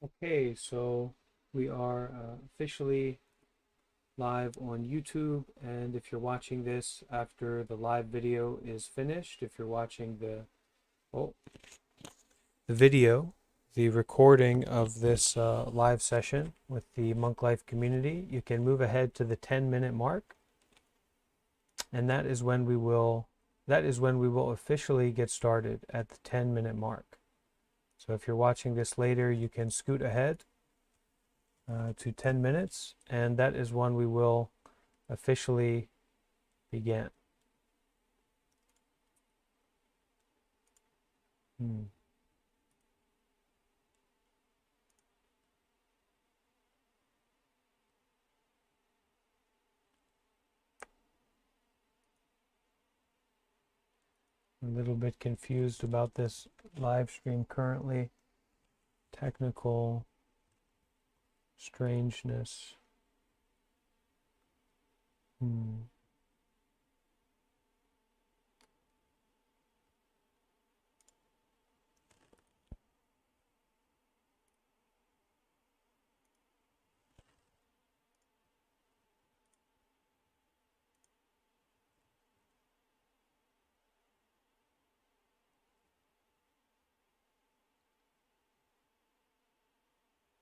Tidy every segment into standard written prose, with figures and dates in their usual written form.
Okay, so we are officially live on YouTube, and if you're watching this after the live video is finished, if you're watching oh, the video, the recording of this live session with the Monk Life community, you can move ahead to the 10-minute mark, and that is when we will officially get started at the 10-minute mark. So if you're watching this later, you can scoot ahead to 10 minutes, and that is when we will officially begin. Hmm. A little bit confused about this live stream currently. Technical strangeness. Hmm.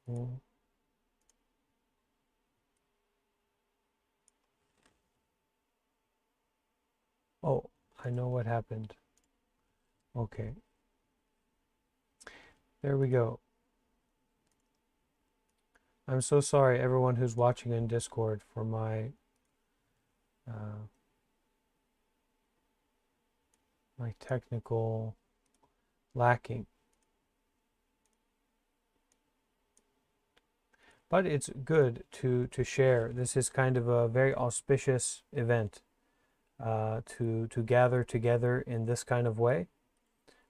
Hmm. Oh, I know what happened. Okay, there we go. I'm so sorry, everyone who's watching in Discord, for uh, my technical lacking. But it's good to share. This is kind of a very auspicious event to gather together in this kind of way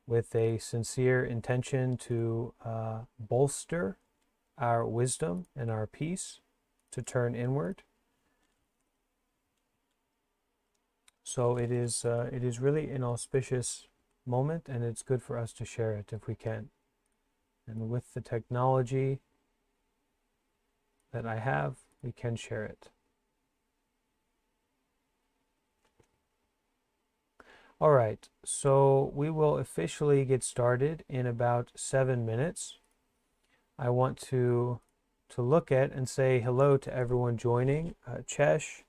with a sincere intention to bolster our wisdom and our peace to turn inward. So it is really an auspicious moment, and it's good for us to share it if we can. And with the technology that I have, we can share it. All right, so we will officially get started in about 7 minutes. I want to look at and say hello to everyone joining, Chesh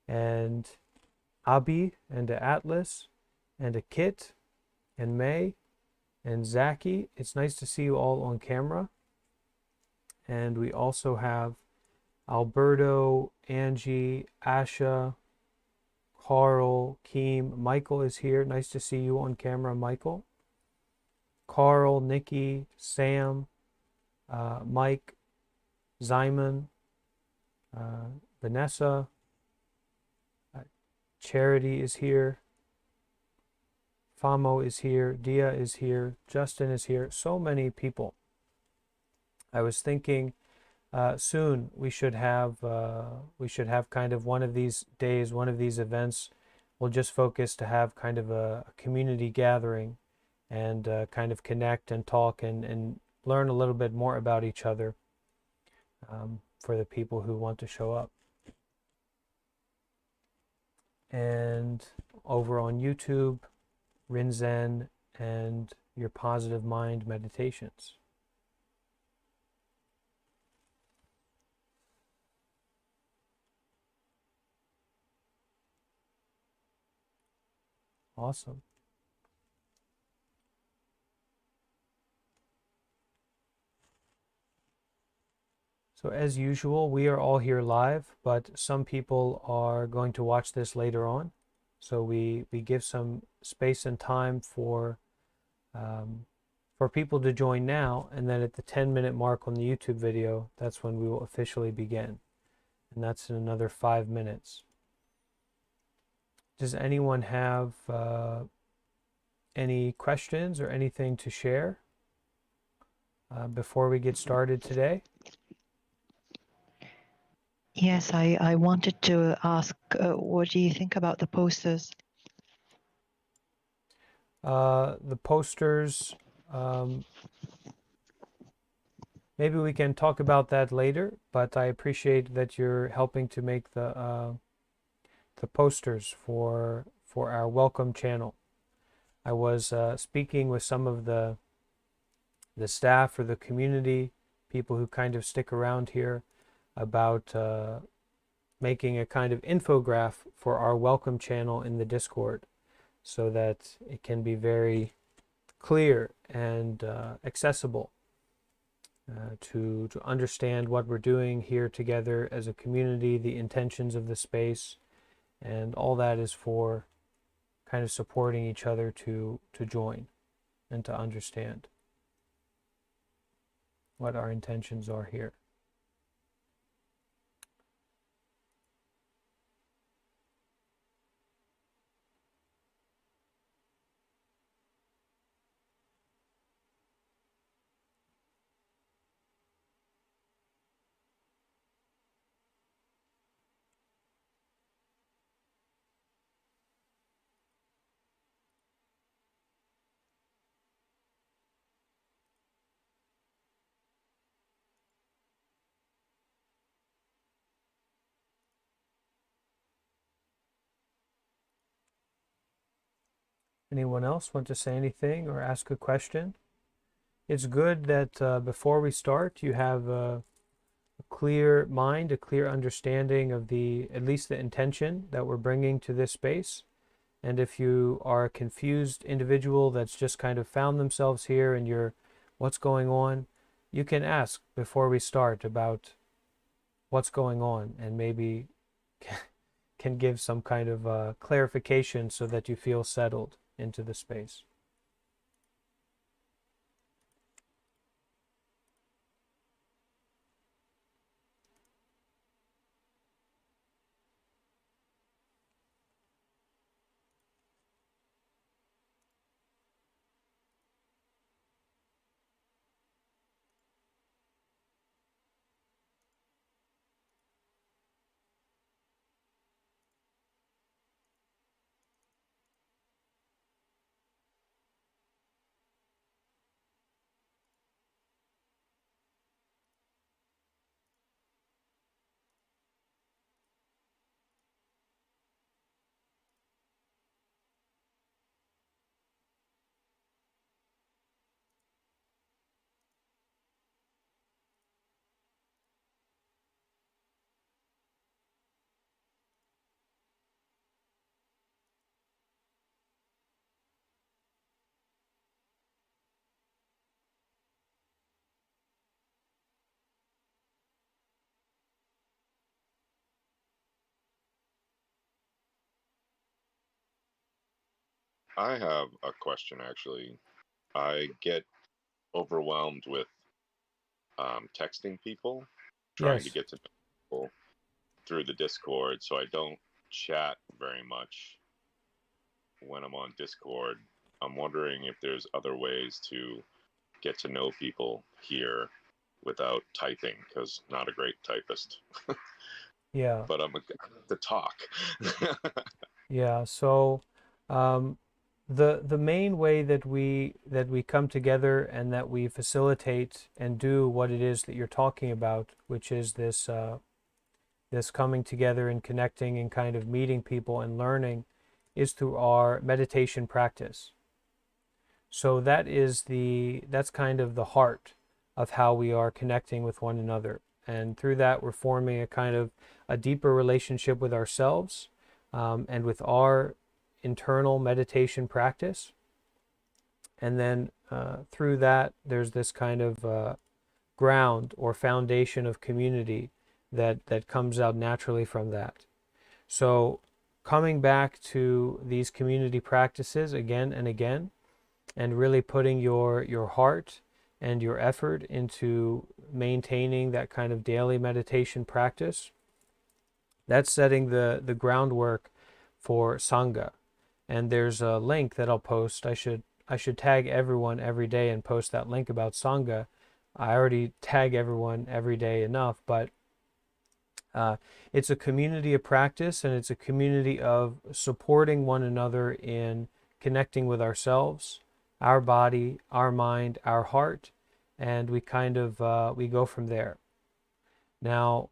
and Abi and Atlas and Kit and May and Zaki. It's nice to see you all on camera. And we also have Alberto, Angie, Asha, Carl, Keem. Michael is here. Nice to see you on camera, Michael. Carl, Nikki, Sam, Mike, Zyman, Vanessa, Charity is here. Famo is here. Dia is here. Justin is here. So many people. I was thinking soon we should have kind of one of these days, one of these events. We'll just focus to have kind of a community gathering and kind of connect and talk and learn a little bit more about each other for the people who want to show up. And over on YouTube, Rinzen and your positive mind meditations. Awesome. So as usual, we are all here live, but some people are going to watch this later on. So we give some space and time for people to join now, and then at the 10-minute mark on the YouTube video, that's when we will officially begin. And that's in another 5 minutes. Does anyone have any questions or anything to share before we get started today? Yes, I wanted to ask, what do you think about the posters? The posters, maybe we can talk about that later, but I appreciate that you're helping to make the posters for our welcome channel. I was speaking with some of the staff or the community, people who kind of stick around here, about making a kind of infograph for our welcome channel in the Discord so that it can be very clear and accessible to understand what we're doing here together as a community, the intentions of the space, and all that is for kind of supporting each other to join and to understand what our intentions are here. Anyone else want to say anything or ask a question? It's good that before we start, you have a clear mind, a clear understanding of at least the intention that we're bringing to this space. And if you are a confused individual that's just kind of found themselves here and you're, what's going on, you can ask before we start about what's going on and maybe can give some kind of clarification so that you feel settled into the space. I have a question actually. I get overwhelmed with texting people, trying to Yes. get to know people through the Discord, so I don't chat very much when I'm on Discord. I'm wondering if there's other ways to get to know people here without typing, because not a great typist, Yeah. but I'm to talk. Yeah. So um, the main way that we come together and that we facilitate and do what it is that you're talking about, which is this coming together and connecting and kind of meeting people and learning, is through our meditation practice. So that's kind of the heart of how we are connecting with one another. And through that, we're forming a kind of a deeper relationship with ourselves, and with our internal meditation practice. And then through that, there's this kind of ground or foundation of community that comes out naturally from that. So coming back to these community practices again and again, and really putting your heart and your effort into maintaining that kind of daily meditation practice, that's setting the groundwork for Sangha. And there's a link that I'll post. I should tag everyone every day and post that link about Sangha. I already tag everyone every day enough, but it's a community of practice, and it's a community of supporting one another in connecting with ourselves, our body, our mind, our heart, and we kind of we go from there. Now,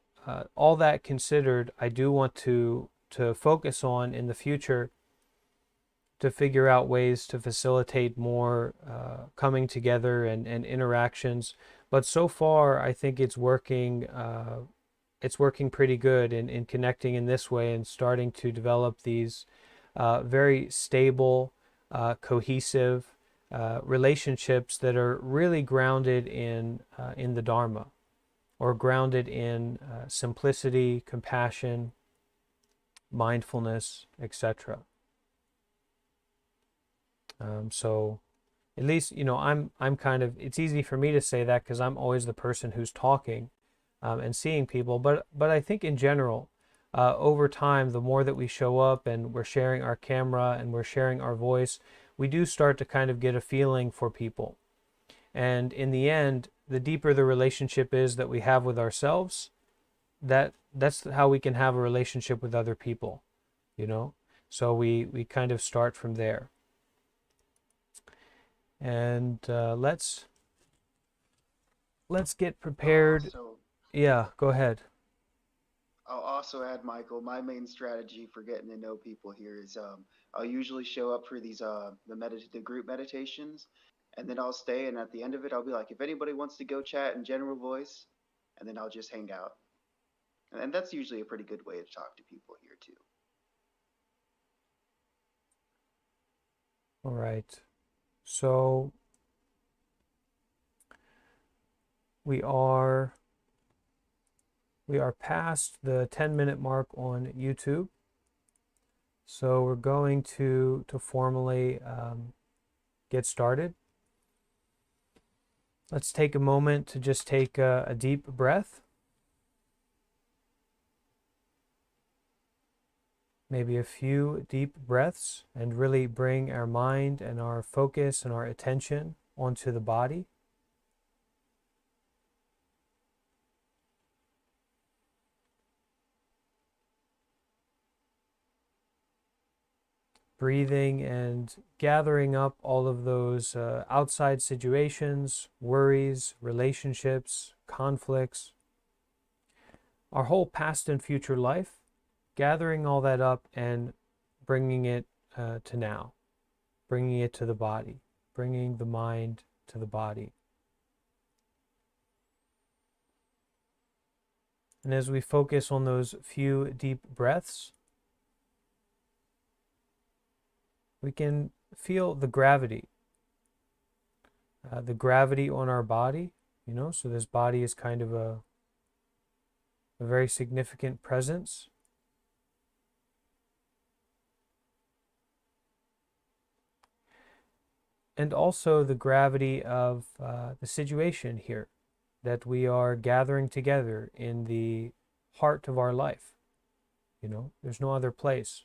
all that considered, I do want to focus on in the future to figure out ways to facilitate more coming together and interactions. But so far, I think it's working. It's working pretty good in connecting in this way and starting to develop these very stable, cohesive relationships that are really grounded in the Dharma, or grounded in simplicity, compassion, mindfulness, etc. So at least, I'm kind of, it's easy for me to say that because I'm always the person who's talking and seeing people. But I think in general, over time, the more that we show up and we're sharing our camera and we're sharing our voice, we do start to kind of get a feeling for people. And in the end, the deeper the relationship is that we have with ourselves, that's how we can have a relationship with other people, So we kind of start from there. And let's get prepared. Yeah, go ahead. I'll also add, Michael, my main strategy for getting to know people here is I'll usually show up for these the group meditations, and then I'll stay, and at the end of it, I'll be like, if anybody wants to go chat in general voice, and then I'll just hang out, and that's usually a pretty good way to talk to people here too. All right. So we are past the 10-minute mark on YouTube. So we're going to formally get started. Let's take a moment to just take a deep breath. Maybe a few deep breaths, and really bring our mind and our focus and our attention onto the body. Breathing and gathering up all of those outside situations, worries, relationships, conflicts, our whole past and future life, gathering all that up and bringing it to now, bringing it to the body, bringing the mind to the body. And as we focus on those few deep breaths, we can feel the gravity on our body, so this body is kind of a very significant presence. And also the gravity of the situation here, that we are gathering together in the heart of our life. There's no other place.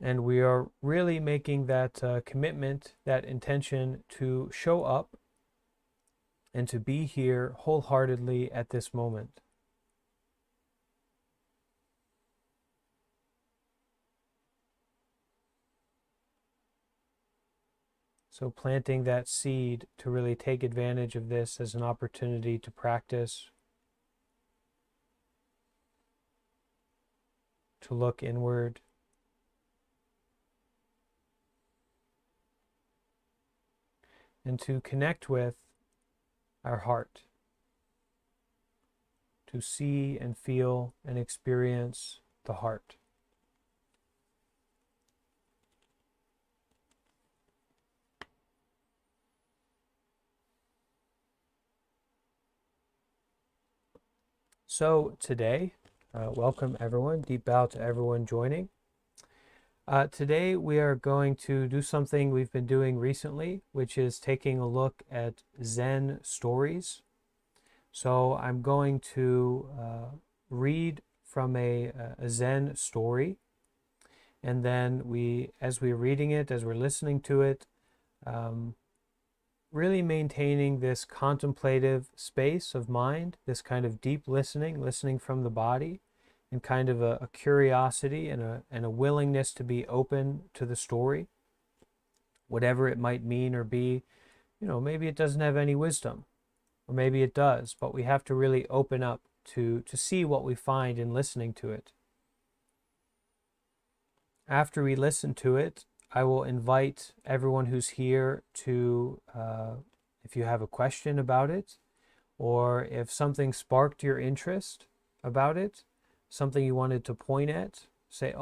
And we are really making that commitment, that intention to show up and to be here wholeheartedly at this moment. So planting that seed to really take advantage of this as an opportunity to practice, to look inward, and to connect with our heart, to see and feel and experience the heart. So today, welcome everyone, deep bow to everyone joining. Today we are going to do something we've been doing recently, which is taking a look at Zen stories. So I'm going to read from a Zen story, and then as we're reading it, as we're listening to it, really maintaining this contemplative space of mind, this kind of deep listening from the body, and kind of a curiosity and a willingness to be open to the story, whatever it might mean or be, maybe it doesn't have any wisdom, or maybe it does, but we have to really open up to see what we find in listening to it. After we listen to it, I will invite everyone who's here to, if you have a question about it, or if something sparked your interest about it, something you wanted to point at, say,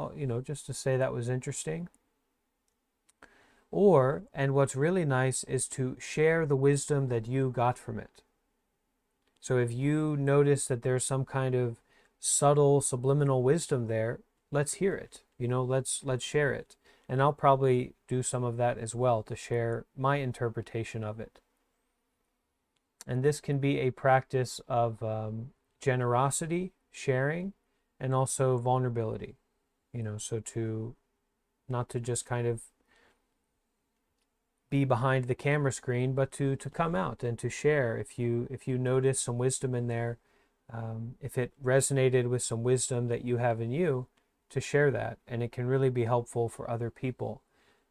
just to say that was interesting. Or, and what's really nice is to share the wisdom that you got from it. So if you notice that there's some kind of subtle subliminal wisdom there, let's hear it. Let's share it. And I'll probably do some of that as well, to share my interpretation of it. And this can be a practice of generosity, sharing, and also vulnerability. So to not to just kind of be behind the camera screen, but to come out and to share. If you notice some wisdom in there, if it resonated with some wisdom that you have in you, to share that. And it can really be helpful for other people.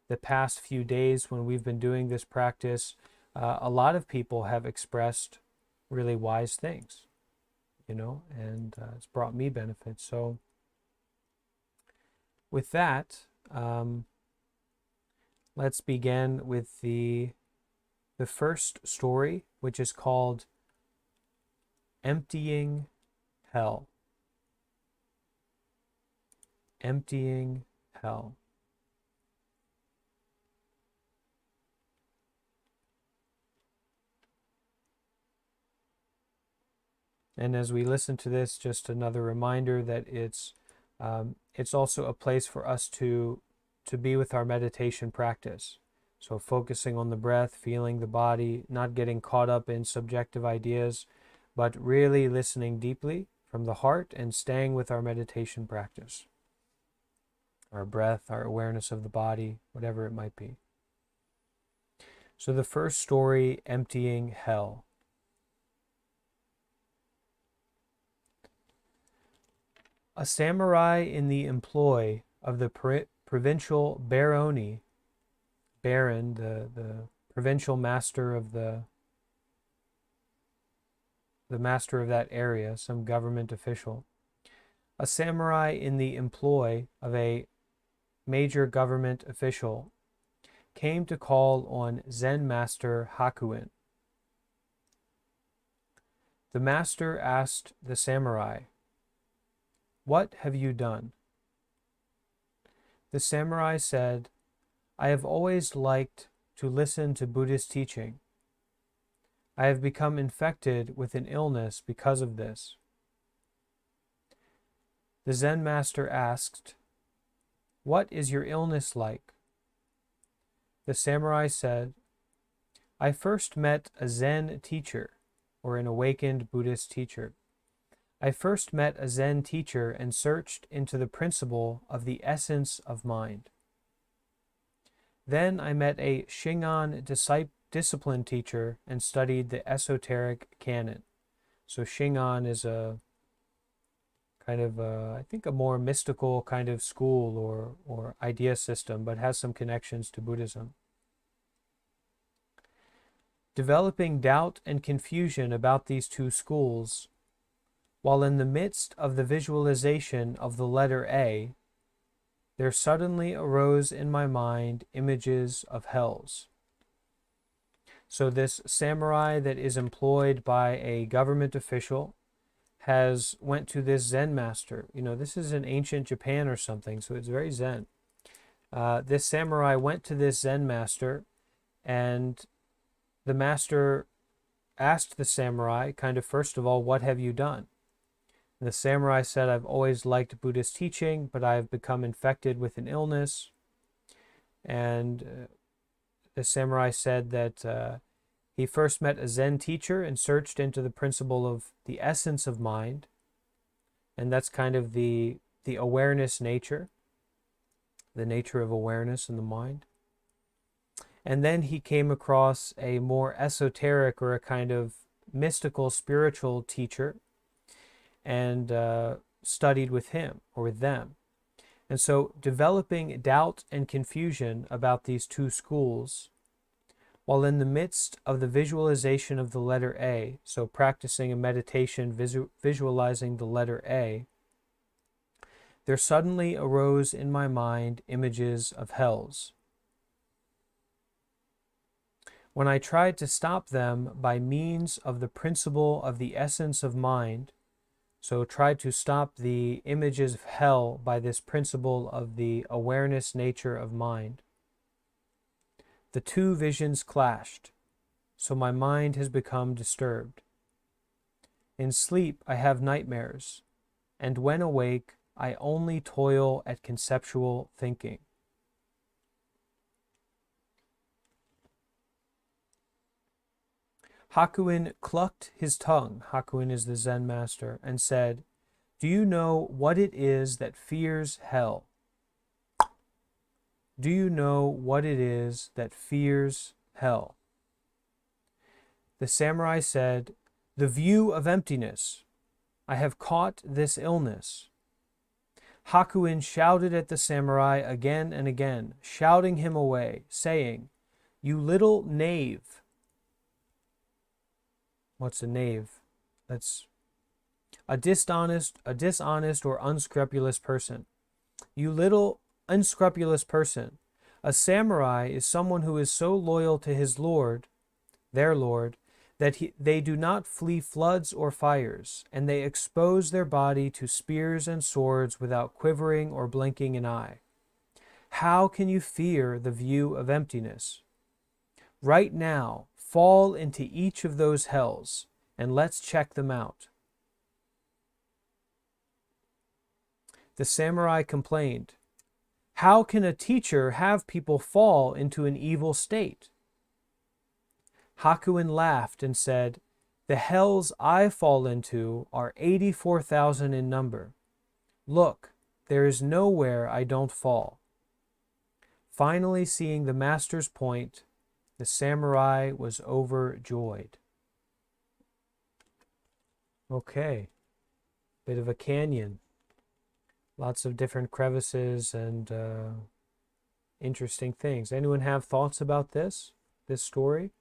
The past few days when we've been doing this practice, a lot of people have expressed really wise things, and it's brought me benefits. So with that, let's begin with the first story, which is called Emptying Hell. Emptying Hell. And as we listen to this, just another reminder that it's also a place for us to be with our meditation practice. So focusing on the breath, feeling the body, not getting caught up in subjective ideas, but really listening deeply from the heart and staying with our meditation practice. Our breath, our awareness of the body, whatever it might be. So the first story, Emptying Hell. A samurai in the employ of the provincial baroni, baron, the provincial master of the master of that area, some government official. A samurai in the employ of a major government official came to call on Zen master Hakuin. The master asked the samurai, "What have you done?" The samurai said, "I have always liked to listen to Buddhist teaching. I have become infected with an illness because of this." The Zen master asked, "What is your illness like?" The samurai said, "I first met a Zen teacher, or an awakened Buddhist teacher. I first met a Zen teacher and searched into the principle of the essence of mind. Then I met a Shingon discipline teacher and studied the esoteric canon." So Shingon is a kind of, I think, a more mystical kind of school or idea system, but has some connections to Buddhism. Developing doubt and confusion about these two schools, while in the midst of the visualization of the letter A, there suddenly arose in my mind images of hells. So this samurai that is employed by a government official went to this Zen master. This is in ancient Japan or something, so it's very Zen. This samurai went to this Zen master, and the master asked the samurai, kind of, first of all, "What have you done?" And the samurai said, "I've always liked Buddhist teaching, but I have become infected with an illness." And the samurai said that he first met a Zen teacher and searched into the principle of the essence of mind. And that's kind of the awareness nature, the nature of awareness in the mind. And then he came across a more esoteric, or a kind of mystical, spiritual teacher, and studied with him or with them. And so developing doubt and confusion about these two schools, While in the midst of the visualization of the letter A, so practicing a meditation visualizing the letter A, there suddenly arose in my mind images of hells. When I tried to stop them by means of the principle of the essence of mind, so tried to stop the images of hell by this principle of the awareness nature of mind, the two visions clashed, so my mind has become disturbed. In sleep I have nightmares, and when awake I only toil at conceptual thinking. Hakuin clucked his tongue, Hakuin is the Zen master, and said, "Do you know what it is that fears hell? Do you know what it is that fears hell?" The samurai said, "The view of emptiness. I have caught this illness." Hakuin shouted at the samurai again and again, shouting him away, saying, "You little knave." What's a knave? That's a dishonest or unscrupulous person. You little unscrupulous person. A samurai is someone who is so loyal to his lord, their lord, that they do not flee floods or fires, and they expose their body to spears and swords without quivering or blinking an eye. How can you fear the view of emptiness? Right now, fall into each of those hells, and let's check them out. The samurai complained, "How can a teacher have people fall into an evil state?" Hakuin laughed and said, "The hells I fall into are 84,000 in number. Look, there is nowhere I don't fall." Finally, seeing the master's point, the samurai was overjoyed. Okay, bit of a canyon. Lots of different crevices and interesting things. Anyone have thoughts about this story?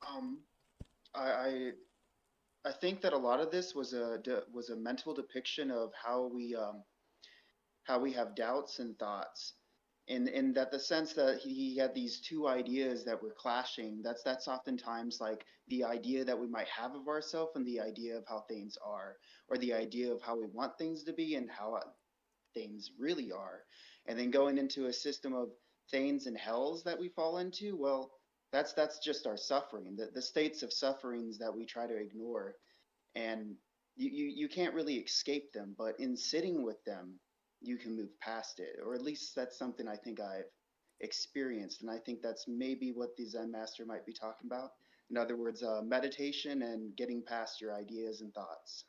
Um, I think that a lot of this was a mental depiction of how we have doubts and thoughts, and that the sense that he had these two ideas that were clashing. That's oftentimes like the idea that we might have of ourselves and the idea of how things are, or the idea of how we want things to be and how things really are. And then going into a system of thanes and hells that we fall into, well, that's just our suffering, the states of sufferings that we try to ignore. And you can't really escape them, but in sitting with them, you can move past it. Or at least that's something I think I've experienced. And I think that's maybe what the Zen master might be talking about. In other words, meditation and getting past your ideas and thoughts.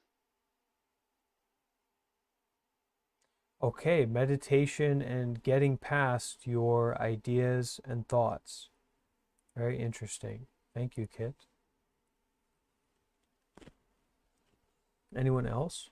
Okay, meditation and getting past your ideas and thoughts. Very interesting. Thank you, Kit. Anyone else?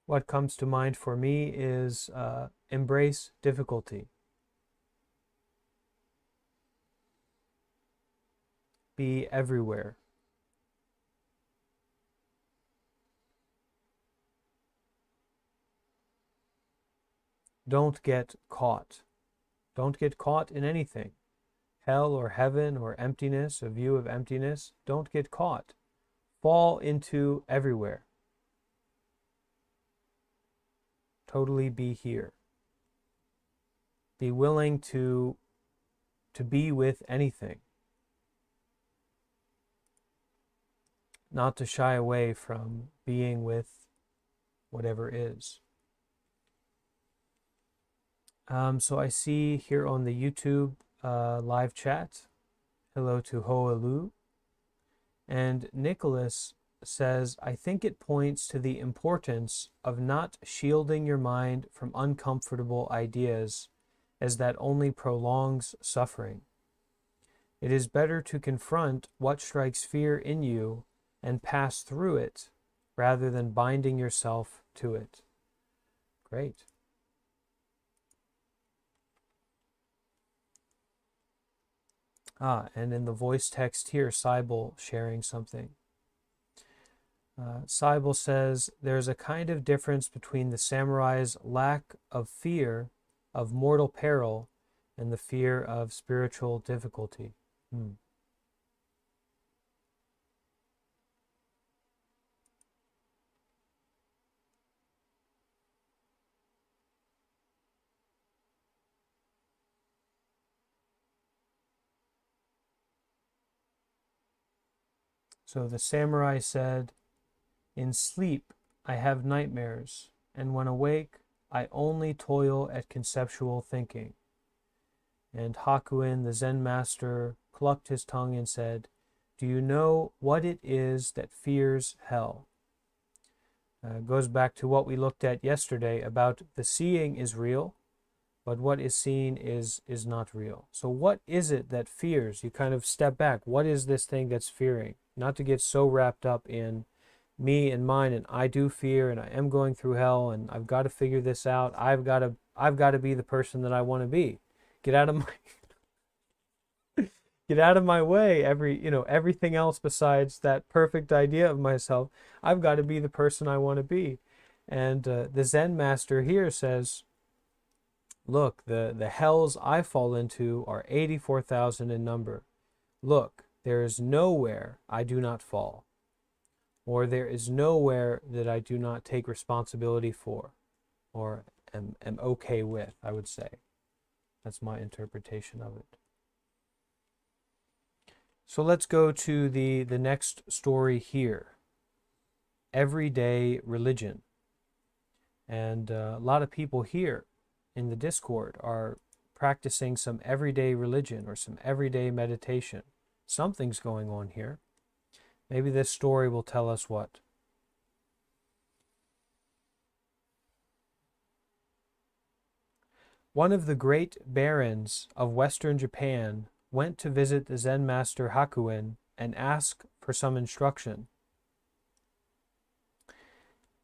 What comes to mind for me is embrace difficulty. Be everywhere. Don't get caught. Don't get caught in anything. Hell or heaven or emptiness, a view of emptiness. Don't get caught. Fall into everywhere. Totally be here. Be willing to be with anything. Not to shy away from being with whatever is. So I see here on the YouTube live chat, hello to Hoalu. And Nicholas says, I think it points to the importance of not shielding your mind from uncomfortable ideas, as that only prolongs suffering. It is better to confront what strikes fear in you and pass through it rather than binding yourself to it. Great. And in the voice text here, Seibel sharing something. Seibel says, there's a kind of difference between the samurai's lack of fear of mortal peril and the fear of spiritual difficulty. So the samurai said, in sleep I have nightmares, and when awake I only toil at conceptual thinking. And Hakuin, the Zen master, clucked his tongue and said, do you know what it is that fears hell? Goes back to what we looked at yesterday about the seeing is real, but what is seen is not real. So what is it that fears? You kind of step back. What is this thing that's fearing? Not to get so wrapped up in me and mine, and I do fear, and I am going through hell, and I've got to figure this out. I've got to be the person that I want to be. Get out of my way. Everything else besides that perfect idea of myself, I've got to be the person I want to be. And the Zen master here says, look, the hells I fall into are 84,000 in number. Look, there is nowhere I do not fall, or there is nowhere that I do not take responsibility for, or am okay with, I would say. That's my interpretation of it. So let's go to the next story here. Everyday religion. And a lot of people here in the Discord are practicing some everyday religion or some everyday meditation. Something's going on here. Maybe this story will tell us what. One of the great barons of Western Japan went to visit the Zen master Hakuin and ask for some instruction.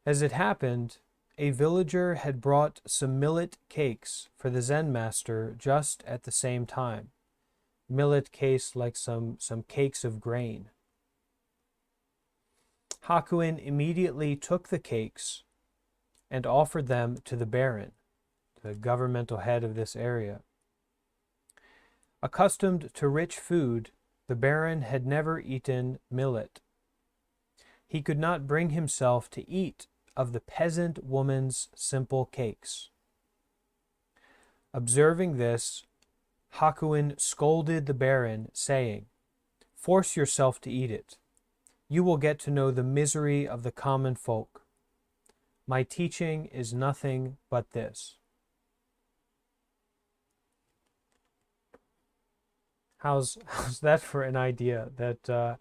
As it happened, a villager had brought some millet cakes for the Zen master just at the same time. Millet cakes, like some cakes of grain. Hakuin immediately took the cakes and offered them to the baron, the governmental head of this area. Accustomed to rich food, the baron had never eaten millet. He could not bring himself to eat of the peasant woman's simple cakes. Observing this, Hakuin scolded the baron, saying, force yourself to eat it. You will get to know the misery of the common folk. My teaching is nothing but this. How's that for an idea that,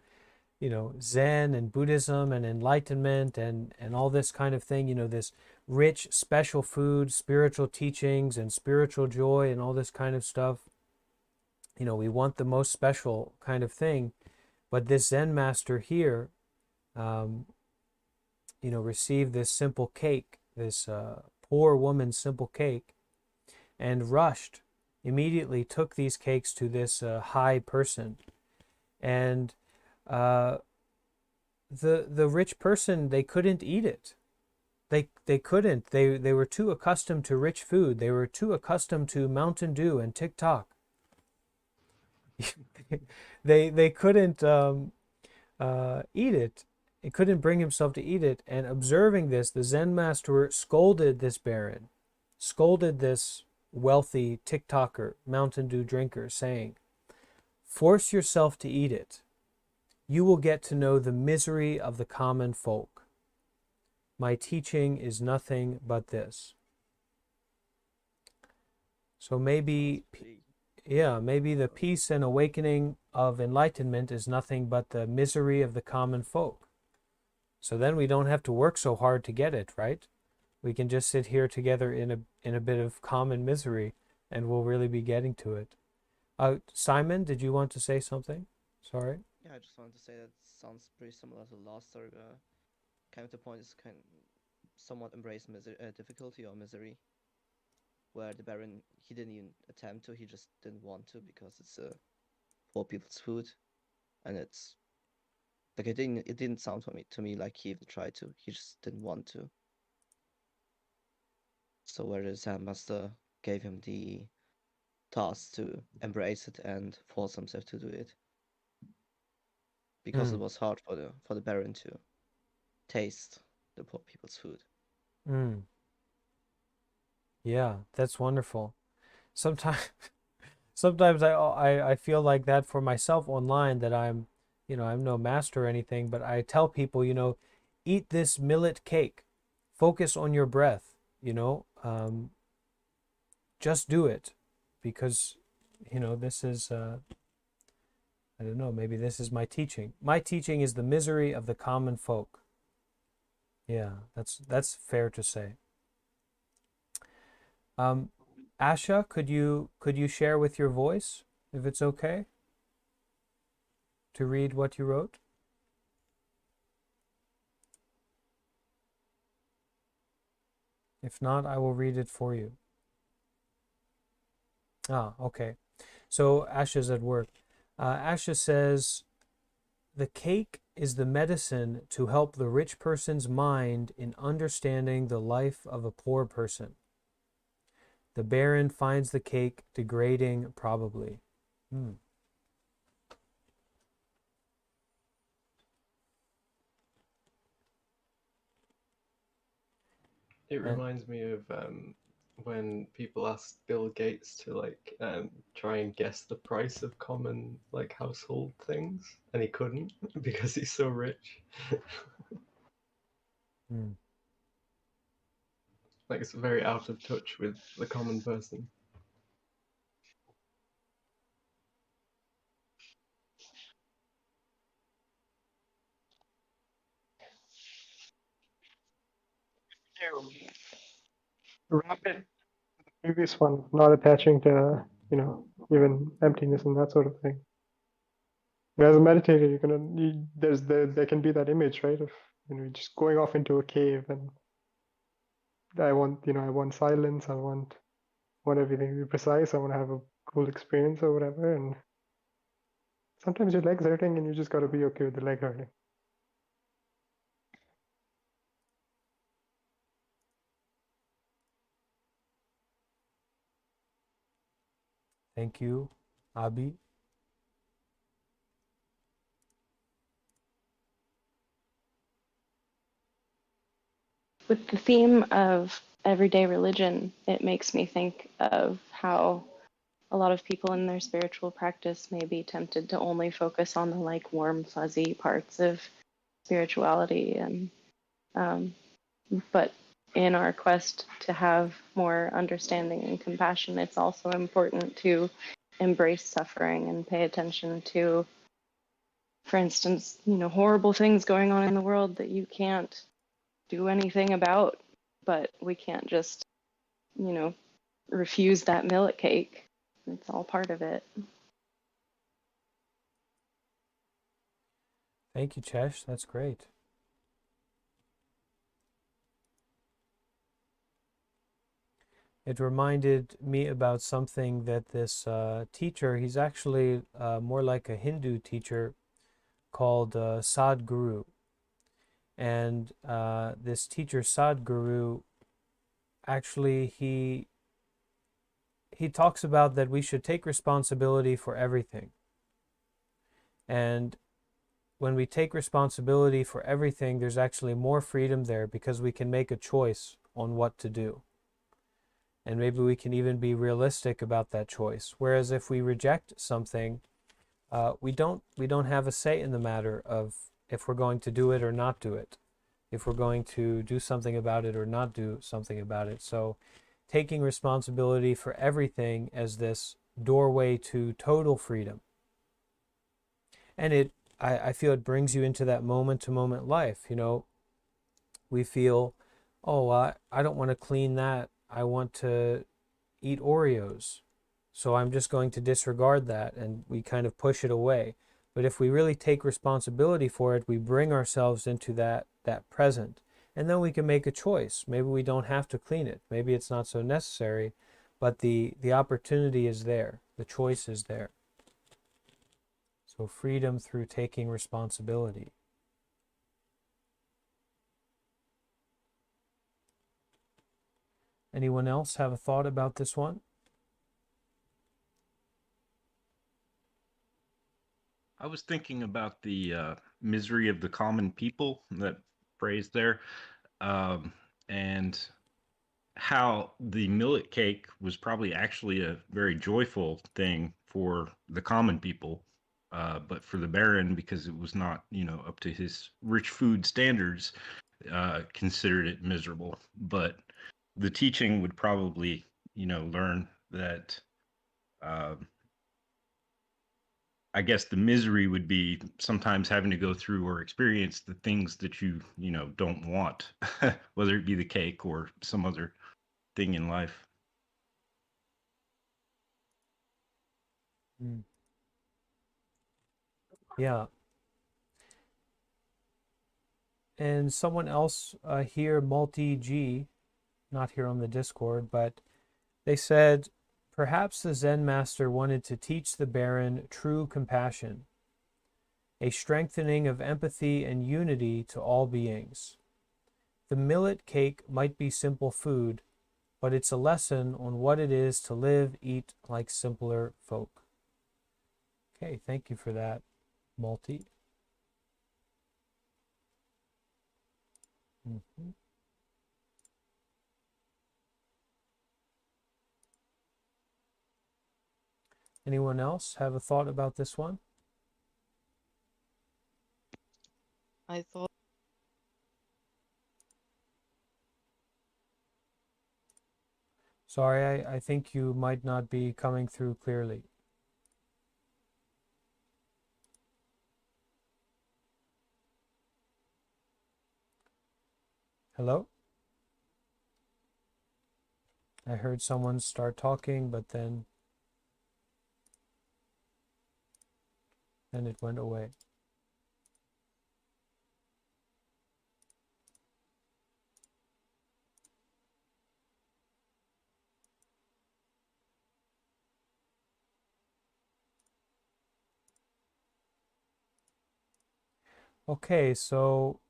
Zen and Buddhism and enlightenment and all this kind of thing, this rich, special food, spiritual teachings and spiritual joy and all this kind of stuff. We want the most special kind of thing. But this Zen master here, received this simple cake, this poor woman's simple cake, and immediately took these cakes to this high person. And the rich person, they couldn't eat it. They couldn't. They were too accustomed to rich food. They were too accustomed to Mountain Dew and TikTok. they couldn't eat it. He couldn't bring himself to eat it. And observing this, the Zen master scolded this baron, scolded this wealthy TikToker, Mountain Dew drinker, saying, force yourself to eat it. You will get to know the misery of the common folk. My teaching is nothing but this. So maybe the peace and awakening of enlightenment is nothing but the misery of the common folk. So then we don't have to work so hard to get it, right? We can just sit here together in a bit of common misery, and we'll really be getting to it. Simon, did you want to say something? Sorry. Yeah, I just wanted to say that sounds pretty similar to the last story. Kind of the point is kind somewhat embrace difficulty or misery, where the Baron, he didn't even attempt to, he just didn't want to because it's poor people's food, and it's like it didn't sound to me like he even tried to. He just didn't want to. So where the Zen Master gave him the task to embrace it and force himself to do it, because it was hard for the Baron to taste the poor people's food. Mm. Yeah, that's wonderful. Sometimes, sometimes I feel like that for myself online, that I'm no master or anything, but I tell people, eat this millet cake, focus on your breath, just do it, because this is I don't know, maybe this is my teaching. My teaching is the misery of the common folk. Yeah, that's fair to say. Asha, could you share with your voice, if it's okay, to read what you wrote? If not, I will read it for you. Okay. So Asha's at work. Asha says, the cake is the medicine to help the rich person's mind in understanding the life of a poor person. The Baron finds the cake degrading, probably. It reminds me of when people asked Bill Gates to try and guess the price of common household things, and he couldn't because he's so rich. It's very out of touch with the common person. Wrap it previous one, not attaching to even emptiness and that sort of thing. As a meditator, there can be that image, right, of just going off into a cave, and I want silence, I want everything to be precise, I want to have a cool experience or whatever, and sometimes your leg's hurting and you just got to be okay with the leg hurting. Thank you, Abi. With the theme of everyday religion, it makes me think of how a lot of people in their spiritual practice may be tempted to only focus on the warm, fuzzy parts of spirituality, and but in our quest to have more understanding and compassion, it's also important to embrace suffering and pay attention to, for instance, horrible things going on in the world that you can't do anything about, but we can't just, refuse that millet cake. It's all part of it. Thank you, Chesh. That's great. It reminded me about something that this teacher, he's actually more like a Hindu teacher, called Sadhguru. And this teacher, Sadhguru, actually, he talks about that we should take responsibility for everything. And when we take responsibility for everything, there's actually more freedom there, because we can make a choice on what to do. And maybe we can even be realistic about that choice. Whereas if we reject something, we don't have a say in the matter of if we're going to do it or not do it, if we're going to do something about it or not do something about it. So taking responsibility for everything as this doorway to total freedom. And I feel it brings you into that moment-to-moment life. we feel, oh, I don't want to clean that. I want to eat Oreos. So I'm just going to disregard that, and we kind of push it away. But if we really take responsibility for it, we bring ourselves into that present. And then we can make a choice. Maybe we don't have to clean it. Maybe it's not so necessary, but the opportunity is there. The choice is there. So freedom through taking responsibility. Anyone else have a thought about this one? I was thinking about the misery of the common people, that phrase there, and how the millet cake was probably actually a very joyful thing for the common people, but for the Baron, because it was not, up to his rich food standards, considered it miserable. But the teaching would probably, learn that. I guess the misery would be sometimes having to go through or experience the things that you don't want, whether it be the cake or some other thing in life. Mm. Yeah. And someone else here, Multi-G, not here on the Discord, but they said, perhaps the Zen master wanted to teach the Baron true compassion, a strengthening of empathy and unity to all beings. The millet cake might be simple food, but it's a lesson on what it is to live, eat like simpler folk. Okay, thank you for that, Multi. Mm-hmm. Anyone else have a thought about this one? I thought Sorry, I think you might not be coming through clearly. Hello? I heard someone start talking, but then it went away. Okay, so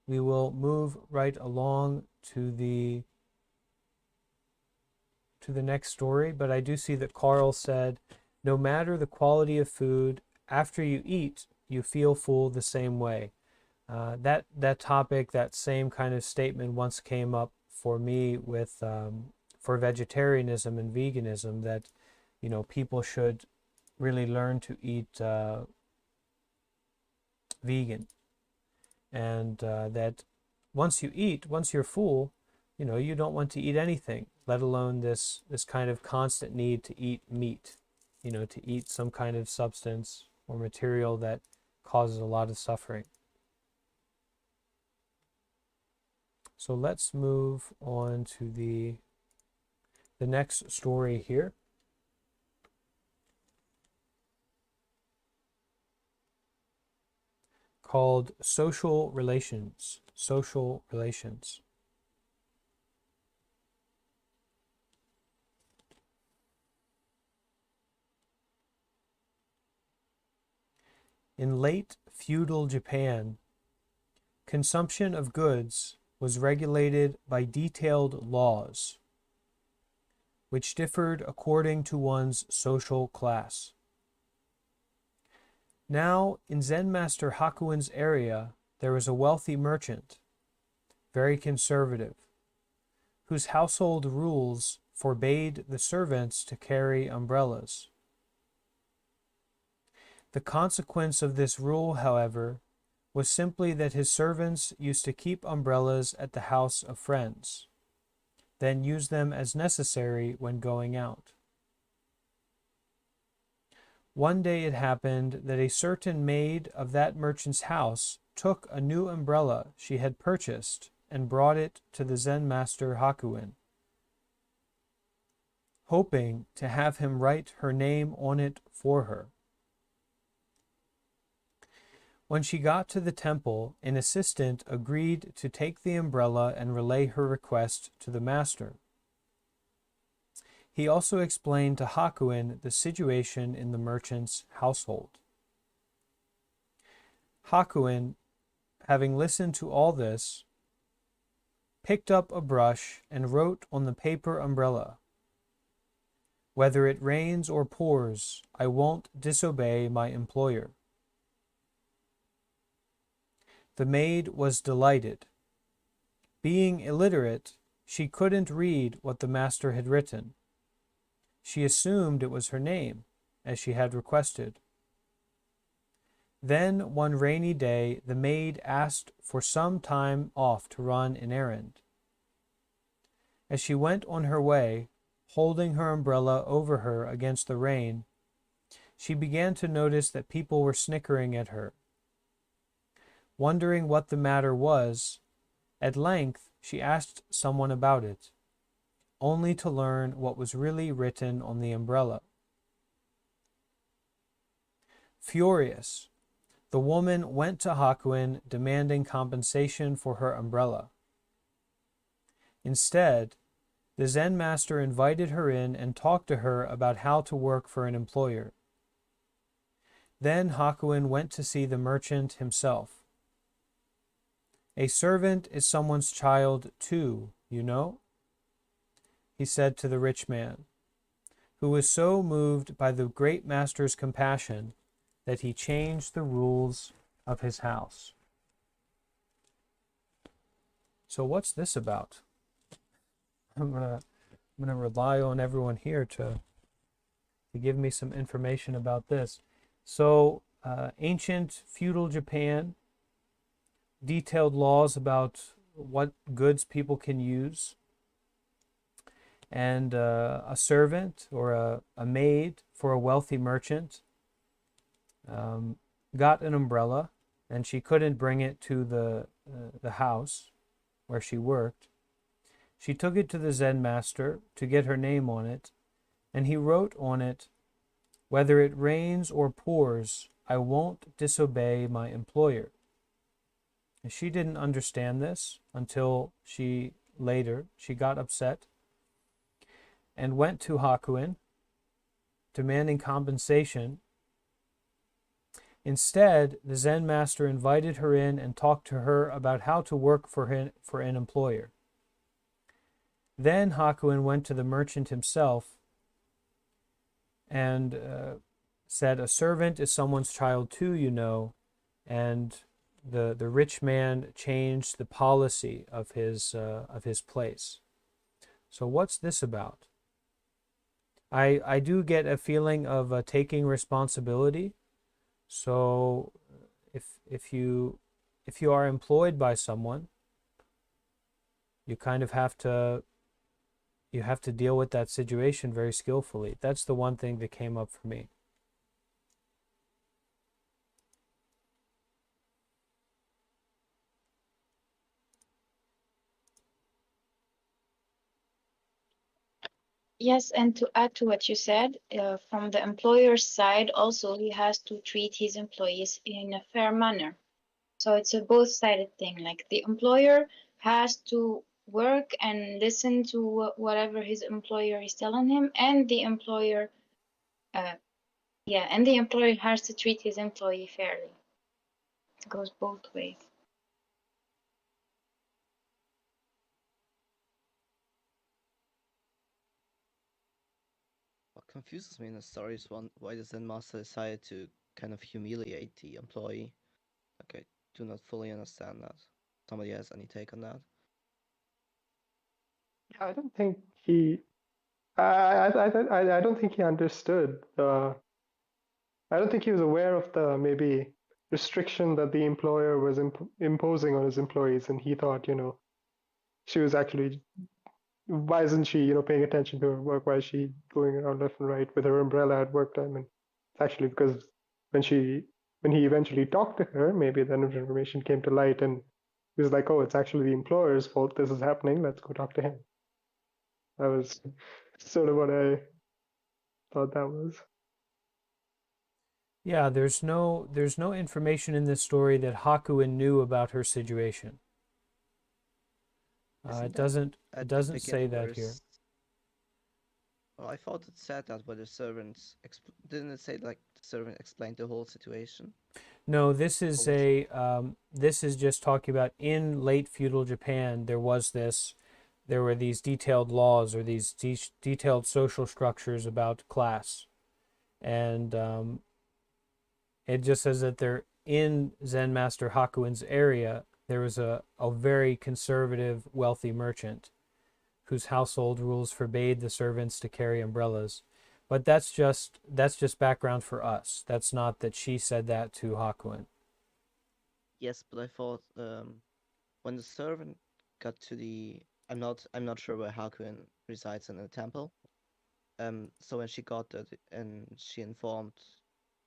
we will move right along to the next story, but I do see that Carl said, no matter the quality of food, after you eat, you feel full the same way. That topic, that same kind of statement once came up for me with for vegetarianism and veganism, that people should really learn to eat vegan, and that once you're full, you don't want to eat anything, let alone this kind of constant need to eat meat, to eat some kind of substance or material that causes a lot of suffering. So let's move on to the next story here. Called Social Relations. Social Relations. In late feudal Japan, consumption of goods was regulated by detailed laws, which differed according to one's social class. Now, in Zen Master Hakuin's area, there was a wealthy merchant, very conservative, whose household rules forbade the servants to carry umbrellas. The consequence of this rule, however, was simply that his servants used to keep umbrellas at the house of friends, then use them as necessary when going out. One day it happened that a certain maid of that merchant's house took a new umbrella she had purchased and brought it to the Zen master Hakuin, hoping to have him write her name on it for her. When she got to the temple, an assistant agreed to take the umbrella and relay her request to the master. He also explained to Hakuin the situation in the merchant's household. Hakuin, having listened to all this, picked up a brush and wrote on the paper umbrella, "Whether it rains or pours, I won't disobey my employer." The maid was delighted. Being illiterate, she couldn't read what the master had written. She assumed it was her name, as she had requested. Then, one rainy day, the maid asked for some time off to run an errand. As she went on her way, holding her umbrella over her against the rain, she began to notice that people were snickering at her. Wondering what the matter was, at length she asked someone about it, only to learn what was really written on the umbrella. Furious, the woman went to Hakuin demanding compensation for her umbrella. Instead, the Zen master invited her in and talked to her about how to work for an employer. Then Hakuin went to see the merchant himself. "A servant is someone's child too, you know," he said to the rich man, who was so moved by the great master's compassion that he changed the rules of his house. So what's this about? I'm gonna rely on everyone here to give me some information about this. So ancient feudal Japan, detailed laws about what goods people can use, and a servant or a maid for a wealthy merchant got an umbrella, and she couldn't bring it to the house where she worked. She took it to the Zen master to get her name on it, and he wrote on it, "Whether it rains or pours, I won't disobey my employer." And she didn't understand this until she got upset and went to Hakuin, demanding compensation. Instead, the Zen master invited her in and talked to her about how to work for an employer. Then Hakuin went to the merchant himself and said, "A servant is someone's child too, you know," and the rich man changed the policy of his place. So what's this about? I do get a feeling of taking responsibility. So if you are employed by someone, you kind of have to deal with that situation very skillfully. That's the one thing that came up for me. Yes, and to add to what you said, from the employer's side, also he has to treat his employees in a fair manner. So it's a both-sided thing. Like the employer has to work and listen to whatever his employer is telling him, and the employer, and the employer has to treat his employee fairly. It goes both ways. What confuses me in the story is why the Zen master decided to kind of humiliate the employee. Like, I do not fully understand that. Somebody has any take on that? I don't think he. I don't think he understood. I don't think he was aware of the maybe restriction that the employer was imposing on his employees, and he thought, she was actually. Why isn't she, paying attention to her work? Why is she going around left and right with her umbrella at work time? And it's actually because when she when he eventually talked to her, maybe then information came to light and he was like, oh, it's actually the employer's fault this is happening. Let's go talk to him. That was sort of what I thought that was. Yeah, there's no information in this story that Hakuin knew about her situation. Isn't It that doesn't at the doesn't say beginning where that here. Oh, I thought it said that where the servants didn't it say like the servant explained the whole situation? No, this is Or was it- this is just talking about in late feudal Japan. There were these detailed laws or these detailed social structures about class, and it just says that they're in Zen Master Hakuin's area. There was a very conservative, wealthy merchant whose household rules forbade the servants to carry umbrellas. But that's just background for us. That's not that she said that to Hakuin. Yes, but I thought when the servant got to the I'm not sure where Hakuin resides in the temple. So when she got there and she informed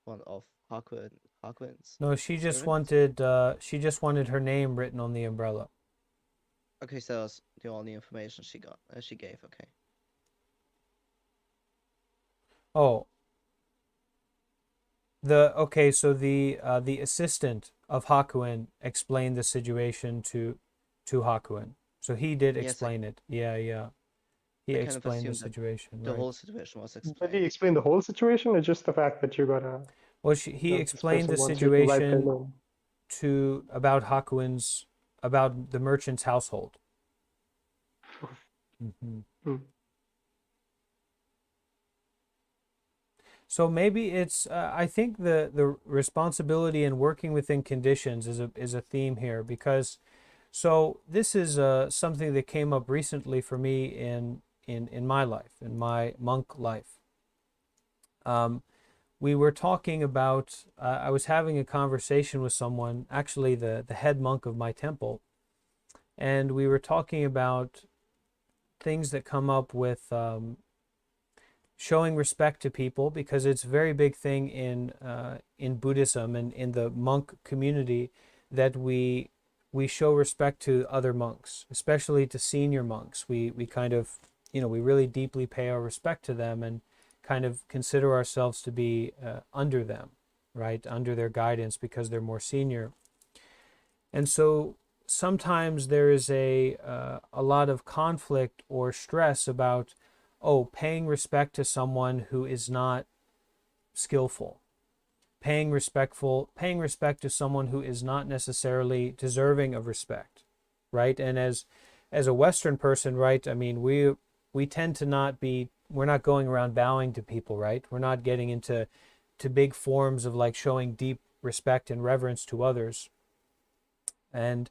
one of Hakuin's No, she just servants. wanted her name written on the umbrella. Okay, so that was the only information she gave. Okay. Oh, so the assistant of Hakuin explained the situation to Hakuin. So he did Yes, explain it. Yeah, yeah. He I kind of explained the assumed that situation, the right? whole situation was Did he explained. explain the whole situation or just the fact that you got a, Well, he this explained the person wants you to write their situation name? about the merchant's household. Mm-hmm. Hmm. So maybe it's I think the responsibility in working within conditions is a theme here, because so this is something that came up recently for me in my life, in my monk life. We were talking about I was having a conversation with someone, actually the head monk of my temple, and we were talking about things that come up with showing respect to people, because it's a very big thing in Buddhism and in the monk community that we show respect to other monks, especially to senior monks. We kind of, we really deeply pay our respect to them and kind of consider ourselves to be under them, right, under their guidance, because they're more senior. And so sometimes there is a lot of conflict or stress about, paying respect to someone who is not skillful, paying respect to someone who is not necessarily deserving of respect, right? And as a Western person, right, I mean, we tend to not be, we're not going around bowing to people, right? We're not getting into big forms of like showing deep respect and reverence to others. And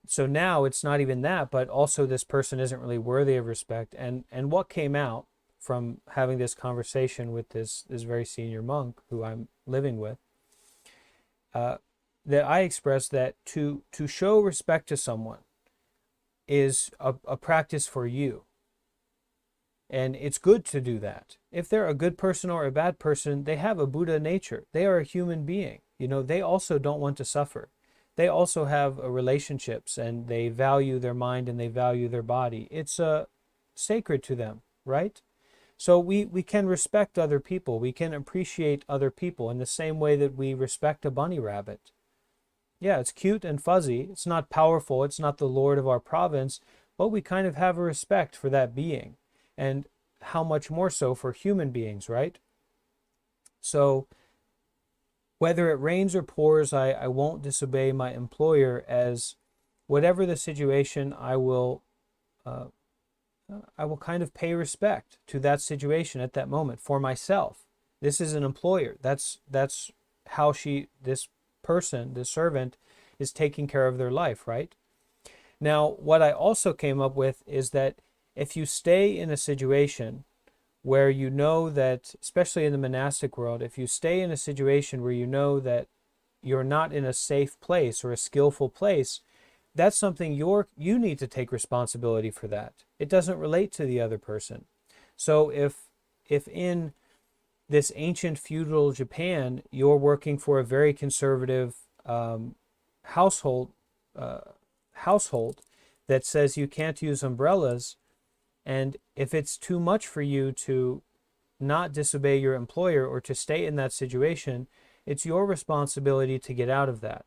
so now it's not even that, but also this person isn't really worthy of respect. And what came out from having this conversation with this very senior monk who I'm living with, that I expressed that to show respect to someone is a practice for you. And it's good to do that. If they're a good person or a bad person, they have a Buddha nature. They are a human being. They also don't want to suffer. They also have relationships, and they value their mind and they value their body. It's sacred to them, right? So we can respect other people. We can appreciate other people in the same way that we respect a bunny rabbit. Yeah, it's cute and fuzzy. It's not powerful. It's not the lord of our province, but we kind of have a respect for that being. And how much more so for human beings, right? So whether it rains or pours, I won't disobey my employer, as whatever the situation, I will kind of pay respect to that situation at that moment for myself. This is an employer. That's how this person, this servant, is taking care of their life, right? Now, what I also came up with is that if you stay in a situation where you know that, especially in the monastic world, if you stay in a situation where you know that you're not in a safe place or a skillful place, that's something you need to take responsibility for that. It doesn't relate to the other person. So if in this ancient feudal Japan, you're working for a very conservative household household that says you can't use umbrellas, and if it's too much for you to not disobey your employer or to stay in that situation, it's your responsibility to get out of that.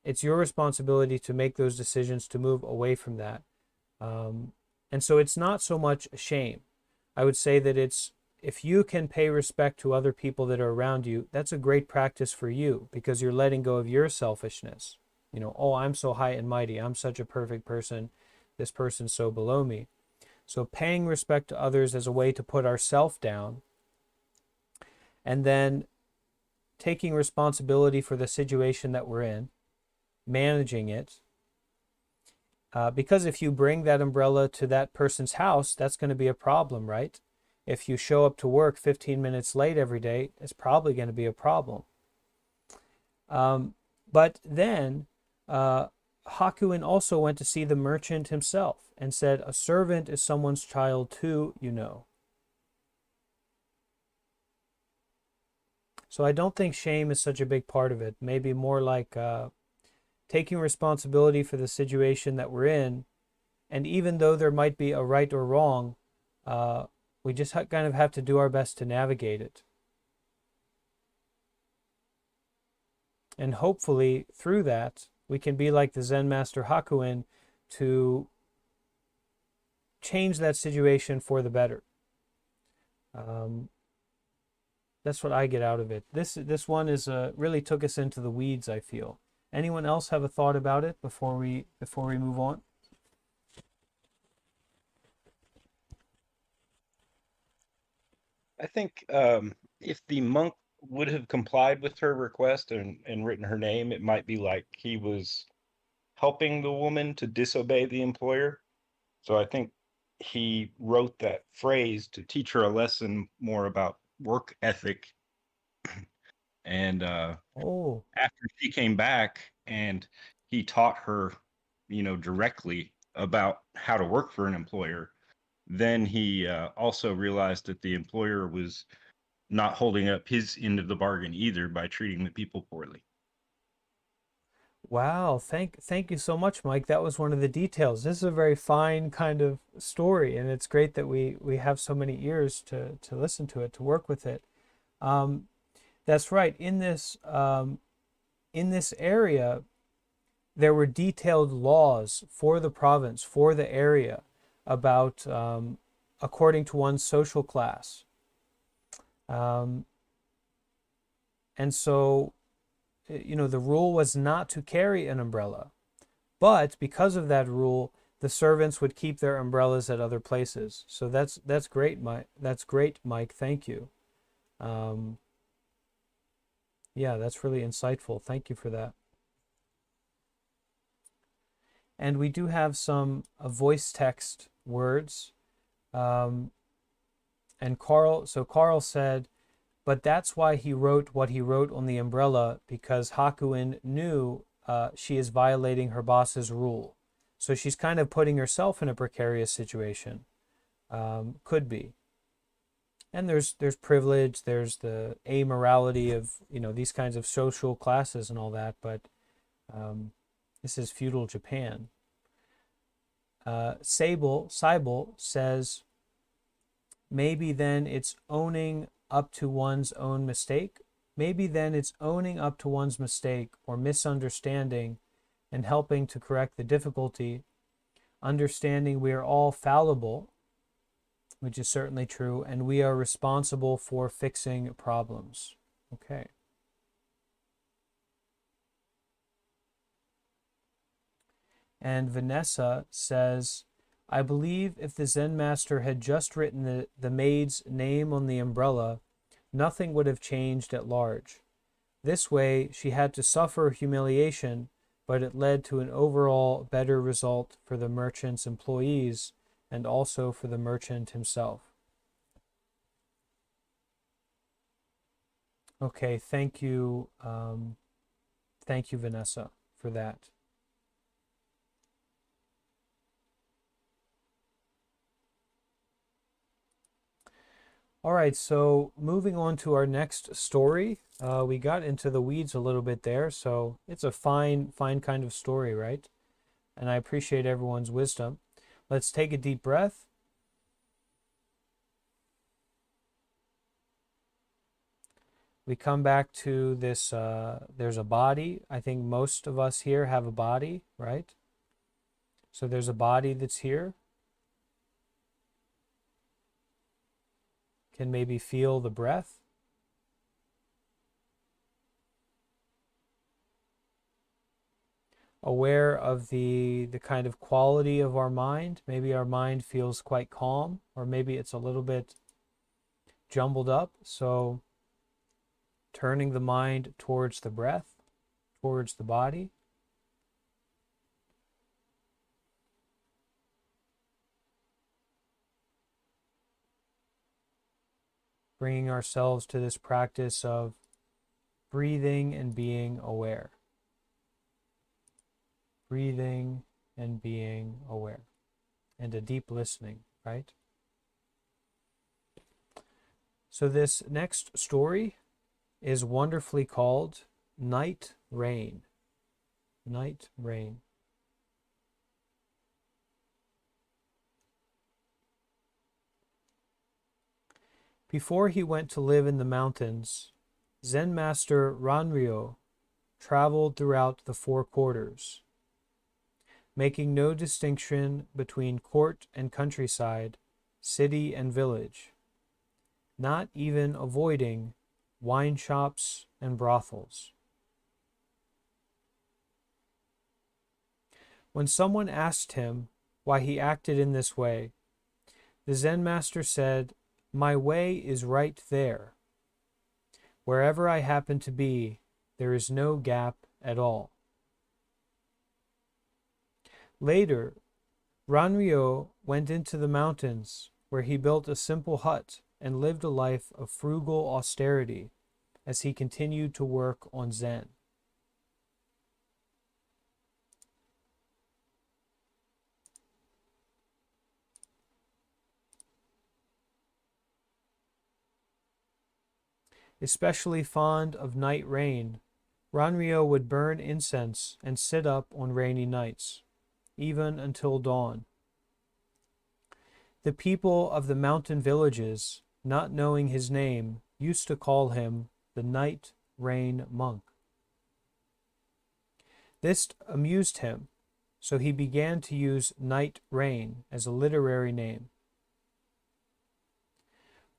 It's your responsibility to make those decisions to move away from that. And so it's not so much a shame. I would say that it's, if you can pay respect to other people that are around you, that's a great practice for you because you're letting go of your selfishness. You know, oh, I'm so high and mighty. I'm such a perfect person. This person's so below me. So paying respect to others as a way to put ourselves down, and then taking responsibility for the situation that we're in, managing it. Because if you bring that umbrella to that person's house, that's going to be a problem, right? If you show up to work 15 minutes late every day, it's probably going to be a problem. But then Hakuin also went to see the merchant himself and said, a servant is someone's child too, you know. So I don't think shame is such a big part of it. Maybe more like taking responsibility for the situation that we're in. And even though there might be a right or wrong, we just kind of have to do our best to navigate it. And hopefully through that, we can be like the Zen master Hakuin to change that situation for the better. That's what I get out of it. This one is really took us into the weeds, I feel. Anyone else have a thought about it before we move on? I think if the monk would have complied with her request and written her name, it might be like he was helping the woman to disobey the employer. So I think he wrote that phrase to teach her a lesson more about work ethic. And after she came back and he taught her, directly about how to work for an employer, then he also realized that the employer was not holding up his end of the bargain either by treating the people poorly. Wow, thank you so much, Mike. That was one of the details. This is a very fine kind of story, and it's great that we have so many ears to listen to it, to work with it. That's right. In this area, there were detailed laws for the province, for the area, about according to one's social class. And so, the rule was not to carry an umbrella. But because of that rule, the servants would keep their umbrellas at other places. So that's great, Mike. That's great, Mike. Thank you. Yeah, that's really insightful. Thank you for that. And we do have some voice text words. And Carl said, but that's why he wrote what he wrote on the umbrella, because Hakuin knew she is violating her boss's rule. So she's kind of putting herself in a precarious situation. Could be. And there's privilege, there's the amorality of, these kinds of social classes and all that, but this is feudal Japan. Seibel says, maybe then it's owning up to one's own mistake. Maybe then it's owning up to one's mistake or misunderstanding and helping to correct the difficulty, understanding we are all fallible, which is certainly true, and we are responsible for fixing problems. Okay. And Vanessa says, I believe if the Zen master had just written the maid's name on the umbrella, nothing would have changed at large. This way, she had to suffer humiliation, but it led to an overall better result for the merchant's employees and also for the merchant himself. Okay, thank you, Vanessa, for that. All right, so moving on to our next story. We got into the weeds a little bit there, so it's a fine kind of story, right? And I appreciate everyone's wisdom. Let's take a deep breath. We come back to this, there's a body. I think most of us here have a body, right? So there's a body that's here. Can maybe feel the breath. Aware of the kind of quality of our mind. Maybe our mind feels quite calm, or maybe it's a little bit jumbled up. So turning the mind towards the breath, towards the body. Bringing ourselves to this practice of breathing and being aware. Breathing and being aware. And a deep listening, right? So this next story is wonderfully called Night Rain. Night Rain. Before he went to live in the mountains, Zen master Ranryo traveled throughout the four quarters, making no distinction between court and countryside, city and village, not even avoiding wine shops and brothels. When someone asked him why he acted in this way, the Zen master said, "My way is right there. Wherever I happen to be, there is no gap at all." Later, Ranryo went into the mountains, where he built a simple hut and lived a life of frugal austerity as he continued to work on Zen. Especially fond of night rain, Ranryo would burn incense and sit up on rainy nights, even until dawn. The people of the mountain villages, not knowing his name, used to call him the Night Rain Monk. This amused him, so he began to use Night Rain as a literary name.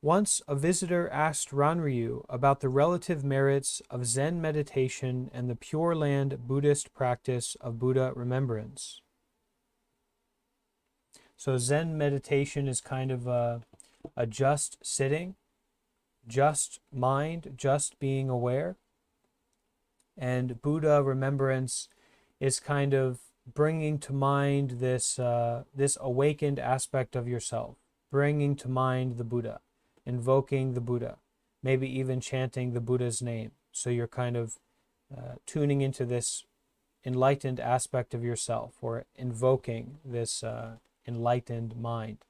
Once a visitor asked Ranryu about the relative merits of Zen meditation and the Pure Land Buddhist practice of Buddha remembrance. So Zen meditation is kind of a just sitting, just mind, just being aware. And Buddha remembrance is kind of bringing to mind this awakened aspect of yourself, bringing to mind the Buddha, invoking the Buddha, maybe even chanting the Buddha's name. So you're kind of tuning into this enlightened aspect of yourself, or invoking this enlightened mind.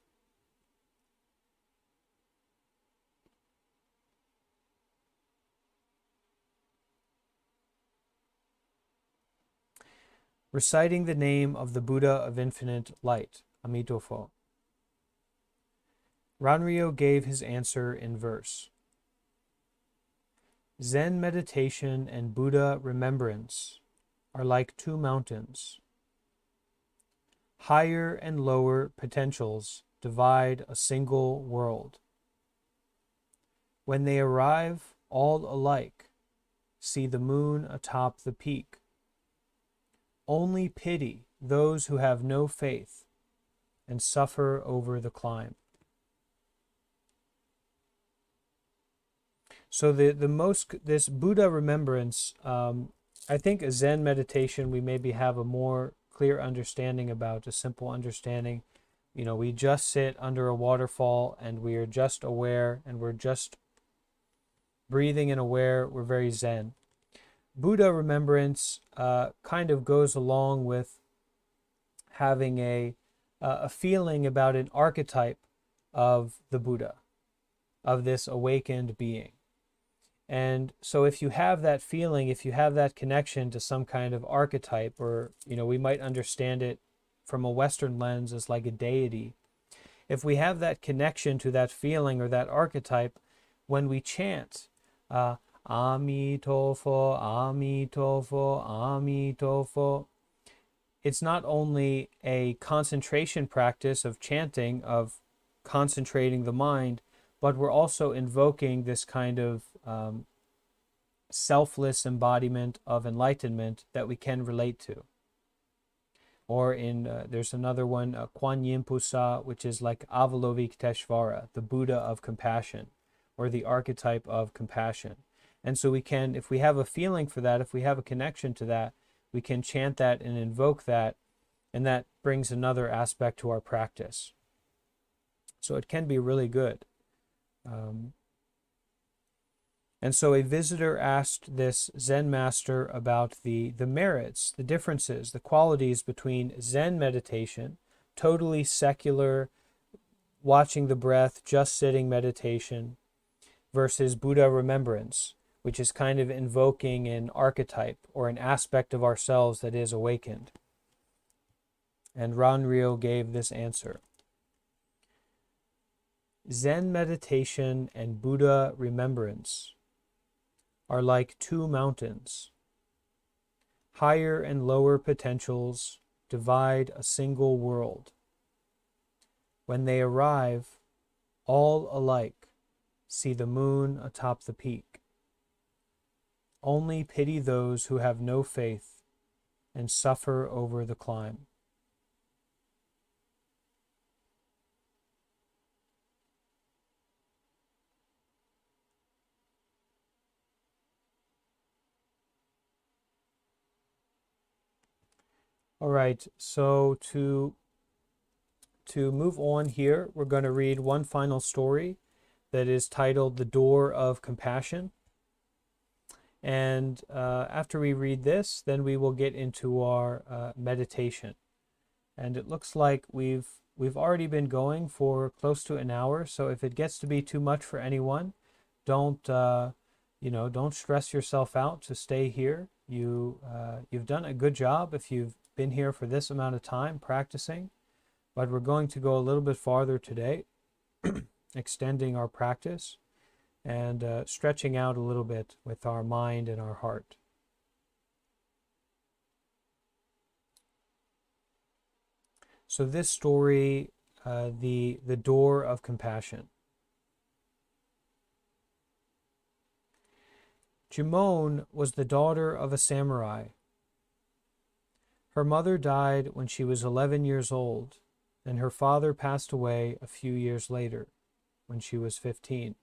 Reciting the name of the Buddha of infinite light, Amitofo. Ranryo gave his answer in verse. Zen meditation and Buddha remembrance are like two mountains. Higher and lower potentials divide a single world. When they arrive all alike, see the moon atop the peak. Only pity those who have no faith and suffer over the climb. So this Buddha remembrance, I think a Zen meditation we maybe have a more clear understanding about, a simple understanding. You know, we just sit under a waterfall and we are just aware and we're just breathing and aware. We're very Zen. Buddha remembrance kind of goes along with having a feeling about an archetype of the Buddha. of this awakened being. And so if you have that feeling, if you have that connection to some kind of archetype, or, we might understand it from a Western lens as like a deity. If we have that connection to that feeling or that archetype, when we chant, Ami Tofo, Ami Tofo, Ami Tofo, it's not only a concentration practice of chanting, of concentrating the mind, but we're also invoking this kind of selfless embodiment of enlightenment that we can relate to. Or there's another one, Kwan Yin Pusa, which is like Avalokiteshvara, the Buddha of compassion, or the archetype of compassion. And so we can, if we have a feeling for that, if we have a connection to that, we can chant that and invoke that, and that brings another aspect to our practice. So it can be really good. And so a visitor asked this Zen master about the merits, the differences, the qualities between Zen meditation, totally secular, watching the breath, just sitting meditation, versus Buddha remembrance, which is kind of invoking an archetype or an aspect of ourselves that is awakened. And Ranryo gave this answer. Zen meditation and Buddha remembrance are like two mountains. Higher and lower potentials divide a single world. When they arrive, all alike see the moon atop the peak. Only pity those who have no faith and suffer over the climb. All right, so to move on here, we're going to read one final story that is titled The Door of Compassion. And after we read this, then we will get into our meditation. And it looks like we've already been going for close to an hour. So if it gets to be too much for anyone, don't stress yourself out to stay here. You've done a good job if you've been here for this amount of time practicing, but we're going to go a little bit farther today, extending our practice and stretching out a little bit with our mind and our heart. So this story, the Door of Compassion. Jimon was the daughter of a samurai. Her mother died when she was 11 years old, and her father passed away a few years later, when she was 15.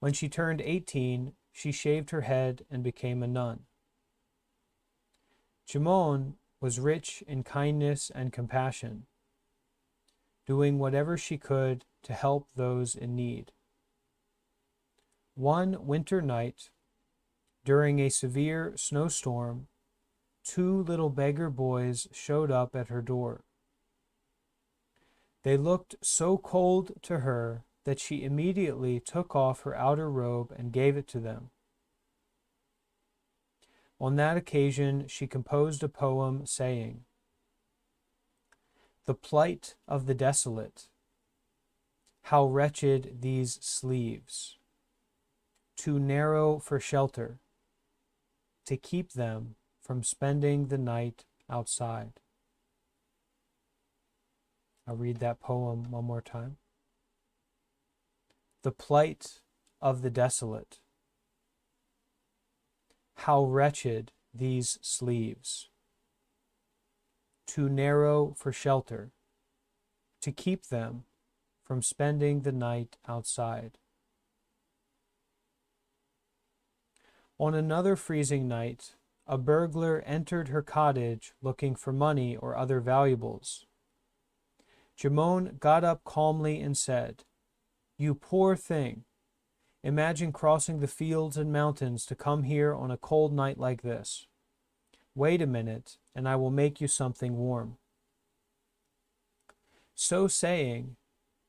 When she turned 18, she shaved her head and became a nun. Jimon was rich in kindness and compassion, doing whatever she could to help those in need. One winter night, during a severe snowstorm, 2 little beggar boys showed up at her door. They looked so cold to her that she immediately took off her outer robe and gave it to them. On that occasion, she composed a poem saying, "The plight of the desolate, how wretched these sleeves, too narrow for shelter, to keep them from spending the night outside." I'll read that poem one more time. The plight of the desolate, how wretched these sleeves, too narrow for shelter, to keep them from spending the night outside. On another freezing night, a burglar entered her cottage looking for money or other valuables. Jimon got up calmly and said, "You poor thing, imagine crossing the fields and mountains to come here on a cold night like this. Wait a minute, and I will make you something warm." So saying,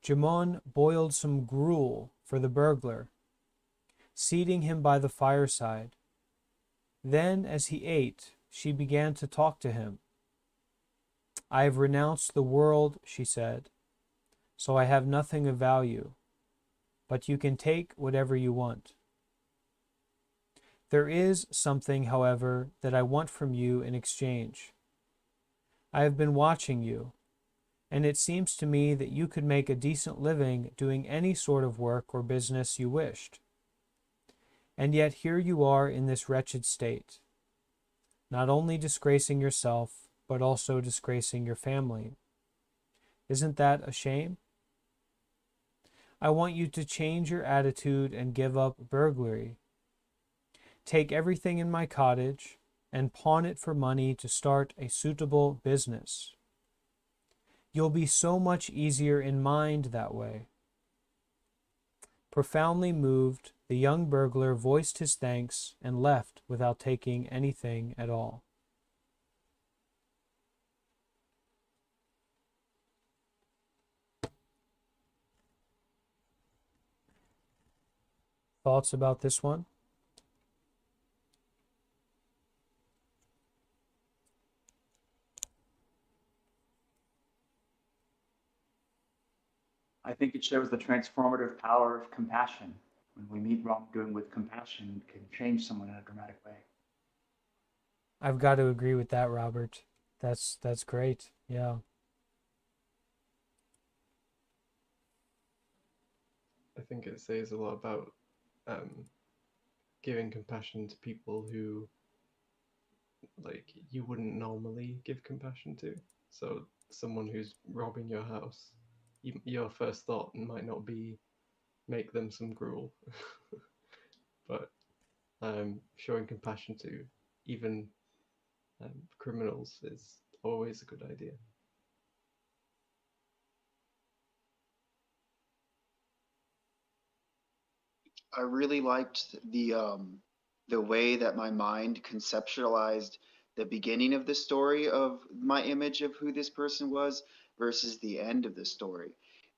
Jimon boiled some gruel for the burglar, seating him by the fireside. Then, as he ate, she began to talk to him. I have renounced the world, she said, so I have nothing of value, but you can take whatever you want. There is something, however, that I want from you in exchange. I have been watching you, and it seems to me that you could make a decent living doing any sort of work or business you wished. And yet here you are in this wretched state, not only disgracing yourself, but also disgracing your family. Isn't that a shame? I want you to change your attitude and give up burglary. Take everything in my cottage and pawn it for money to start a suitable business. You'll be so much easier in mind that way. Profoundly moved, the young burglar voiced his thanks and left without taking anything at all. Thoughts about this one? I think it shows the transformative power of compassion. When we meet wrongdoing with compassion, it can change someone in a dramatic way. I've got to agree with that, Robert. That's great. Yeah. I think it says a lot about giving compassion to people who, like, you wouldn't normally give compassion to. So someone who's robbing your house, your first thought might not be make them some gruel, but showing compassion to even criminals is always a good idea. I really liked the way that my mind conceptualized the beginning of the story of my image of who this person was versus the end of the story.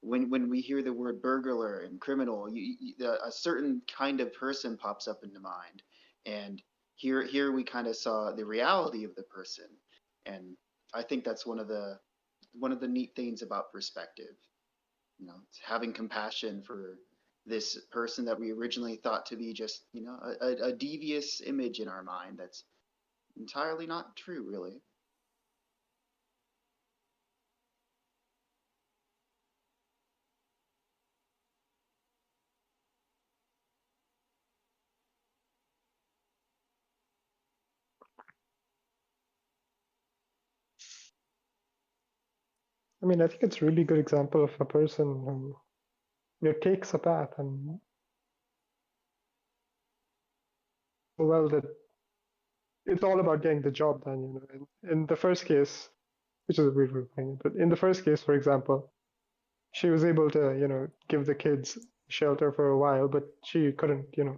When we hear the word burglar and criminal, a certain kind of person pops up into mind, and here we kind of saw the reality of the person, and I think that's one of the neat things about perspective. You know, it's having compassion for this person that we originally thought to be just, you know, a devious image in our mind that's entirely not true, really. I mean, I think it's a really good example of a person who, you know, takes a path and well that it's all about getting the job done, you know. In the first case, which is a weird way of putting it, but in the first case, for example, she was able to, you know, give the kids shelter for a while, but she couldn't, you know,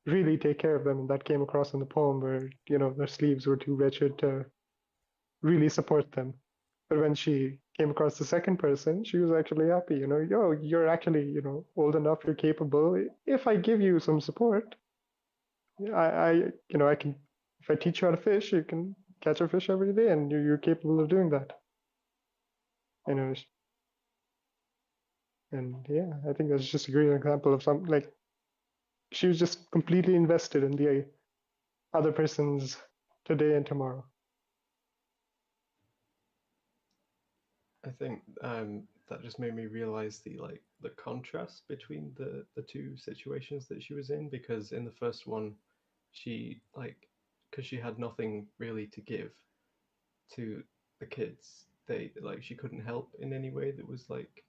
really take care of them. And that came across in the poem where, you know, their sleeves were too wretched to really support them. But when she came across the second person, she was actually happy, you know, yo, you're actually, you know, old enough, you're capable. If I give you some support, you know, I can, if I teach you how to fish, you can catch a fish every day and you're capable of doing that. You know, and yeah, I think that's just a great example of some, like, she was just completely invested in the other person's today and tomorrow. I think that just made me realize the contrast between the two situations that she was in, because in the first one, she because she had nothing really to give to the kids, she couldn't help in any way that was like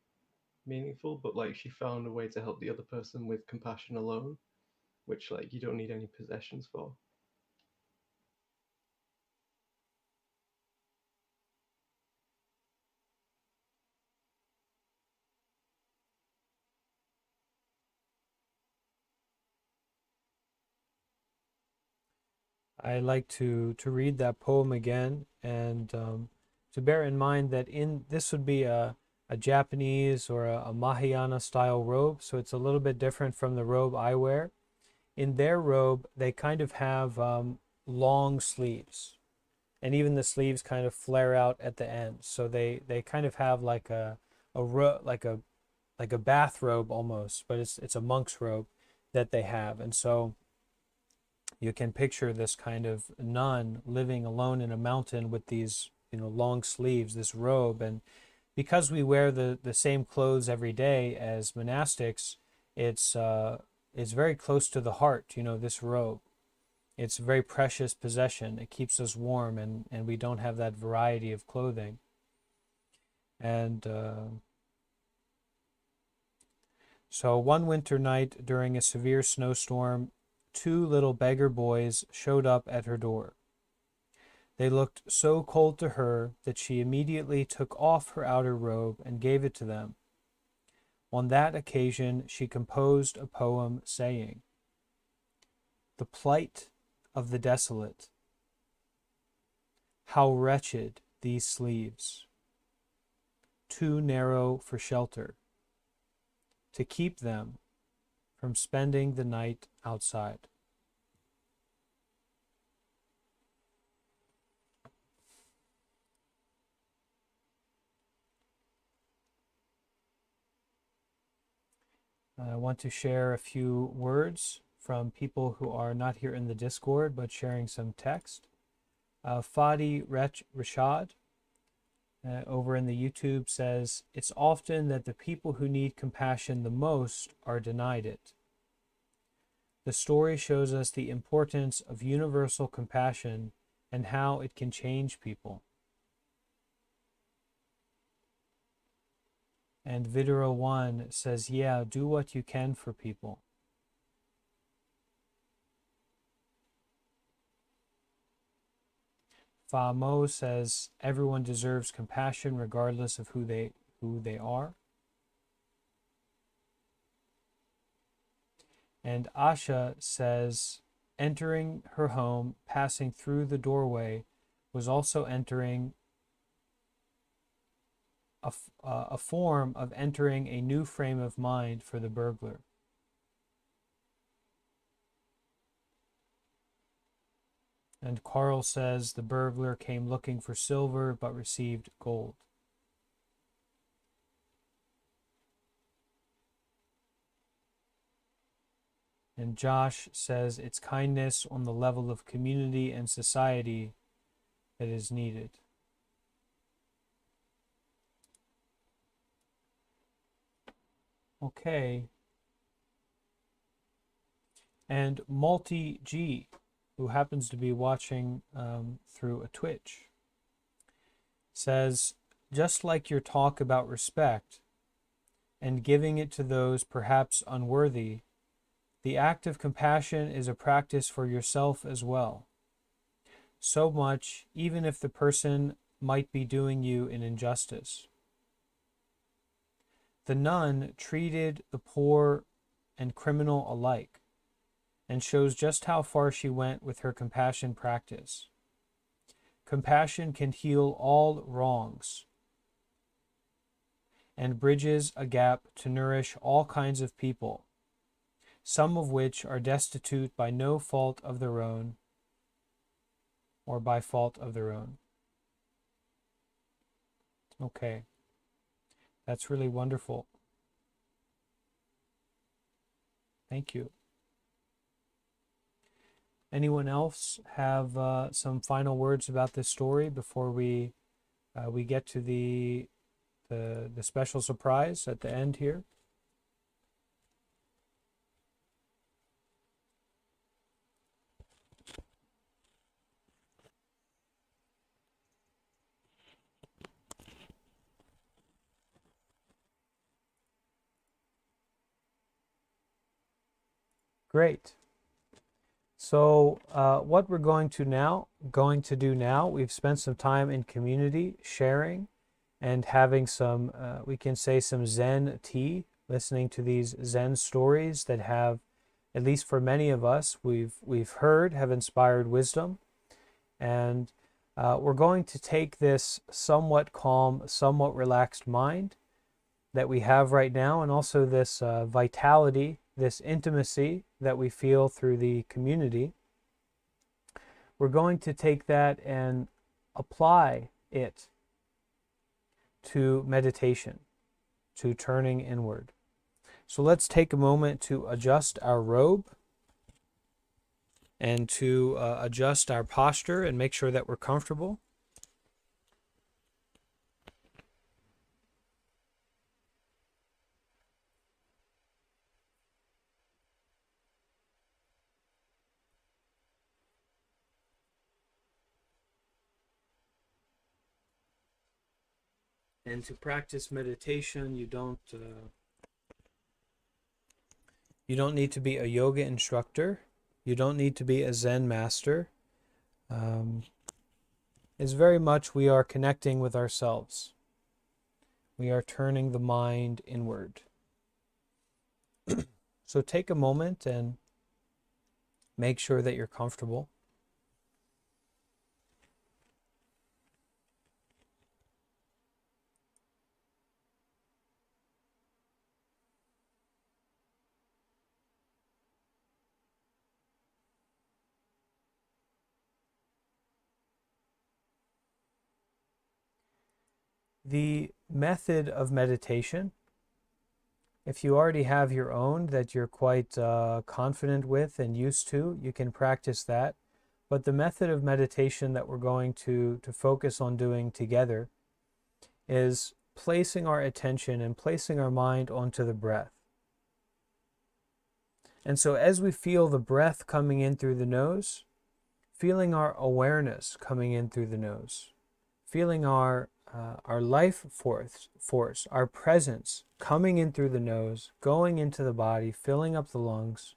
meaningful, but like she found a way to help the other person with compassion alone, which like you don't need any possessions for. I like to read that poem again and to bear in mind that in this would be Japanese or a Mahayana style robe, so it's a little bit different from the robe I wear. In their robe, they kind of have long sleeves, and even the sleeves kind of flare out at the end. So they kind of have like like a bathrobe almost, but it's a monk's robe that they have. And so you can picture this kind of nun living alone in a mountain with these, long sleeves, this robe. And because we wear the same clothes every day as monastics, it's very close to the heart, this robe. It's a very precious possession. It keeps us warm, and we don't have that variety of clothing. And so one winter night during a severe snowstorm, 2 little beggar boys showed up at her door. They looked so cold to her that she immediately took off her outer robe and gave it to them. On that occasion, she composed a poem saying, "The plight of the desolate. How wretched these sleeves, too narrow for shelter, to keep them from spending the night outside." I want to share a few words from people who are not here in the Discord, but sharing some text. Fadi Rashad over in the YouTube says, "It's often that the people who need compassion the most are denied it. The story shows us the importance of universal compassion and how it can change people." And Videro1 says, "Yeah, do what you can for people." Famo says, "Everyone deserves compassion regardless of who they are." And Asha says, "Entering her home, passing through the doorway, was also entering a form of entering a new frame of mind for the burglar." And Carl says, "The burglar came looking for silver but received gold." And Josh says, "It's kindness on the level of community and society that is needed." Okay. And Multi G, who happens to be watching through a Twitch, says, "Just like your talk about respect and giving it to those perhaps unworthy, the act of compassion is a practice for yourself as well. So much, even if the person might be doing you an injustice." The nun treated the poor and criminal alike, and shows just how far she went with her compassion practice. Compassion can heal all wrongs and bridges a gap to nourish all kinds of people, some of which are destitute by no fault of their own or by fault of their own. Okay, that's really wonderful. Thank you. Anyone else have some final words about this story before we get to the special surprise at the end here? Great. So what we're going to do now, we've spent some time in community sharing and having some, we can say, some Zen tea, listening to these Zen stories that have, at least for many of us, we've heard, have inspired wisdom. And we're going to take this somewhat calm, somewhat relaxed mind that we have right now, and also this vitality, this intimacy that we feel through the community, we're going to take that and apply it to meditation, to turning inward. So let's take a moment to adjust our robe and to adjust our posture and make sure that we're comfortable. And to practice meditation, you don't need to be a yoga instructor. You don't need to be a Zen master. It's very much we are connecting with ourselves. We are turning the mind inward. So take a moment and make sure that you're comfortable. The method of meditation, if you already have your own that you're quite confident with and used to, you can practice that. But the method of meditation that we're going to focus on doing together is placing our attention and placing our mind onto the breath. And so as we feel the breath coming in through the nose, feeling our awareness coming in through the nose, feeling our life force, our presence coming in through the nose, going into the body, filling up the lungs,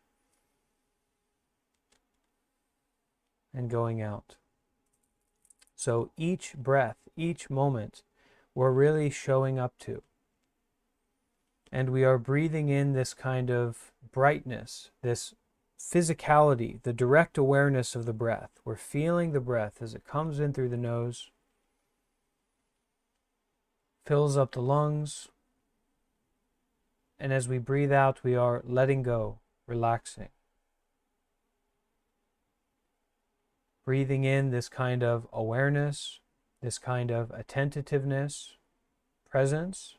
and going out. So each breath, each moment, we're really showing up to. And we are breathing in this kind of brightness, this physicality, the direct awareness of the breath. We're feeling the breath as it comes in through the nose, fills up the lungs, and as we breathe out, we are letting go, relaxing. Breathing in this kind of awareness, this kind of attentiveness, presence,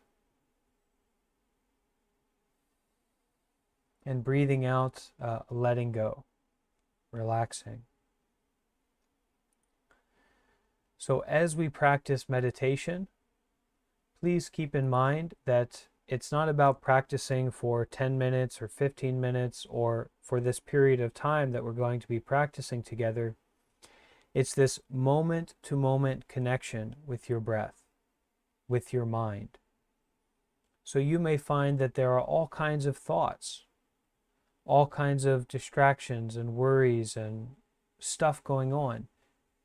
and breathing out, letting go, relaxing. So as we practice meditation, please keep in mind that it's not about practicing for 10 minutes or 15 minutes or for this period of time that we're going to be practicing together. It's this moment-to-moment connection with your breath, with your mind. So you may find that there are all kinds of thoughts, all kinds of distractions and worries and stuff going on.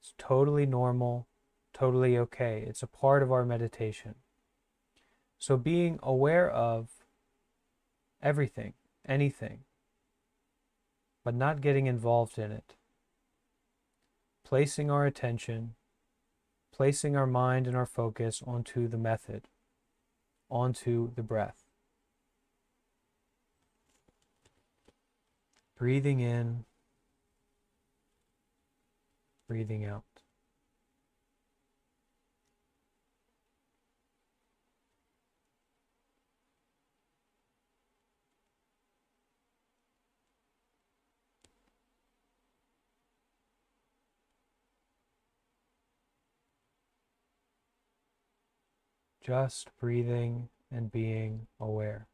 It's totally normal, totally okay. It's a part of our meditation. So being aware of everything, anything, but not getting involved in it. Placing our attention, placing our mind and our focus onto the method, onto the breath. Breathing in, breathing out. Just breathing and being aware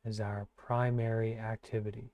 is our primary activity.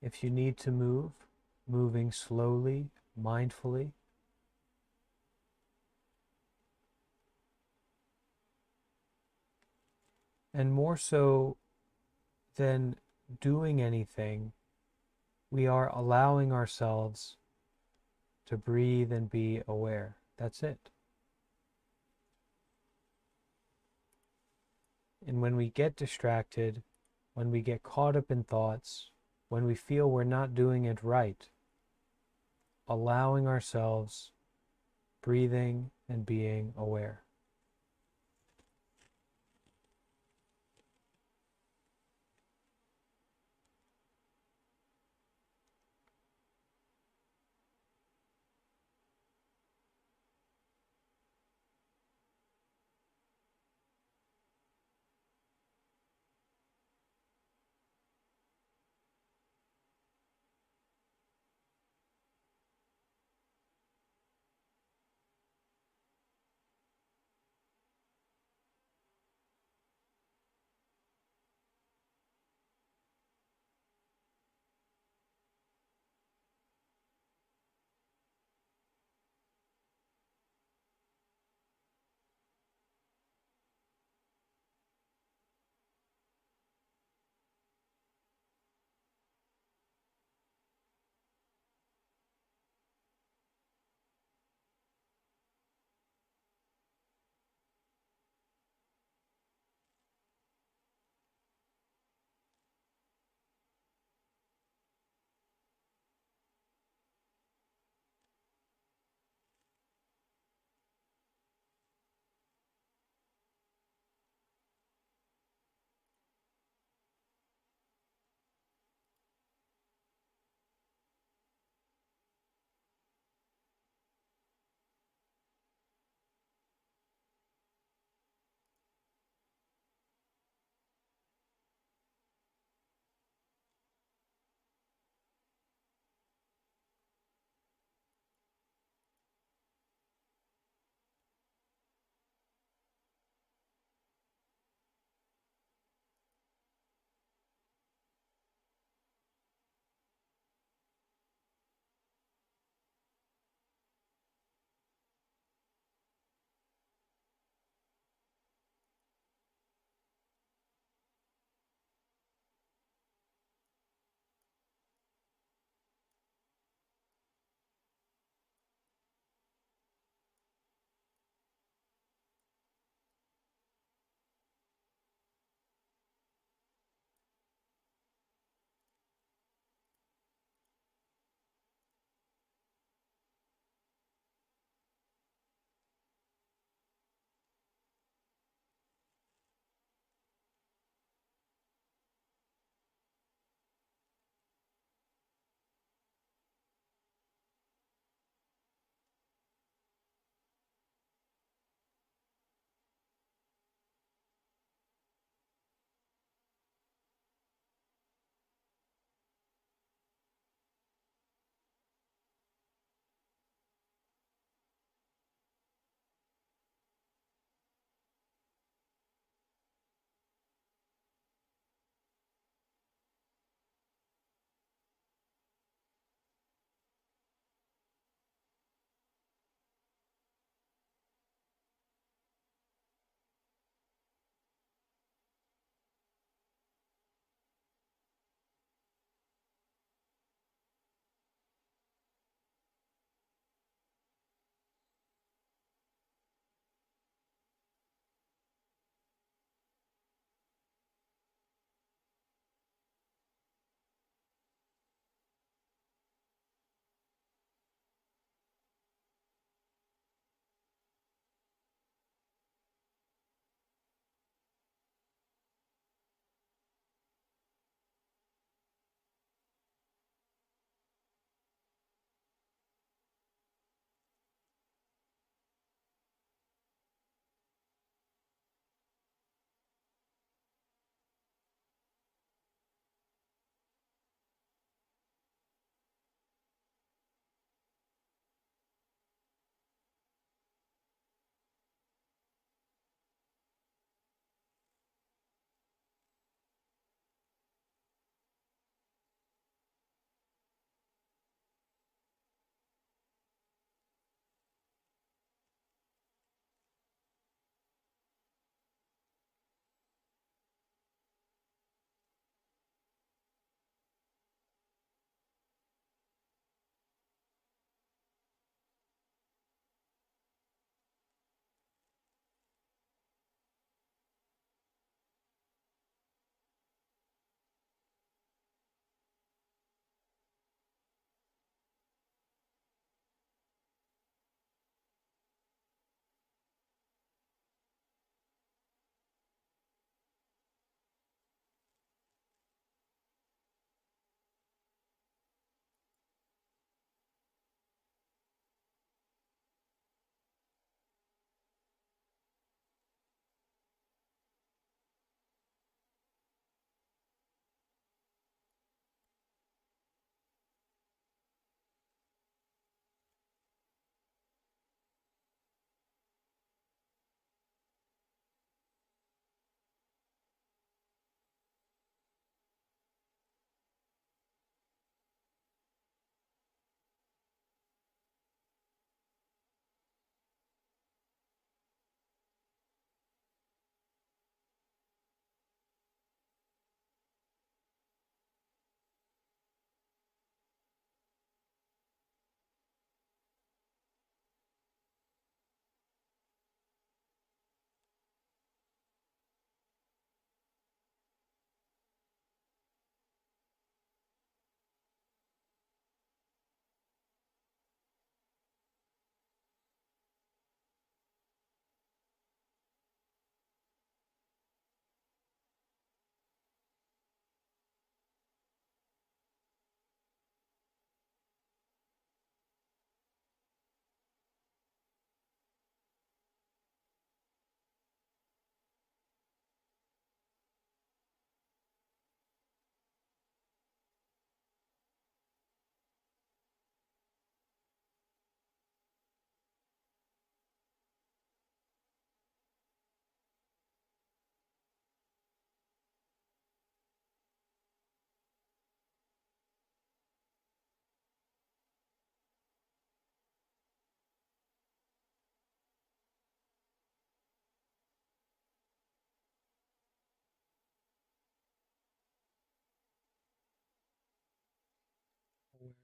If you need to move, moving slowly, mindfully. And more so than doing anything, we are allowing ourselves to breathe and be aware. That's it. And when we get distracted, when we get caught up in thoughts, when we feel we're not doing it right, allowing ourselves, breathing and being aware.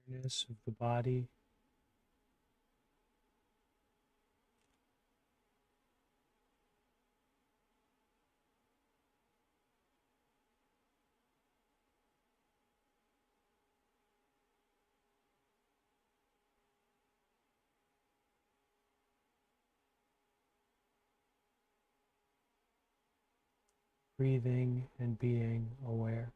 awareness of the body. Breathing and being aware.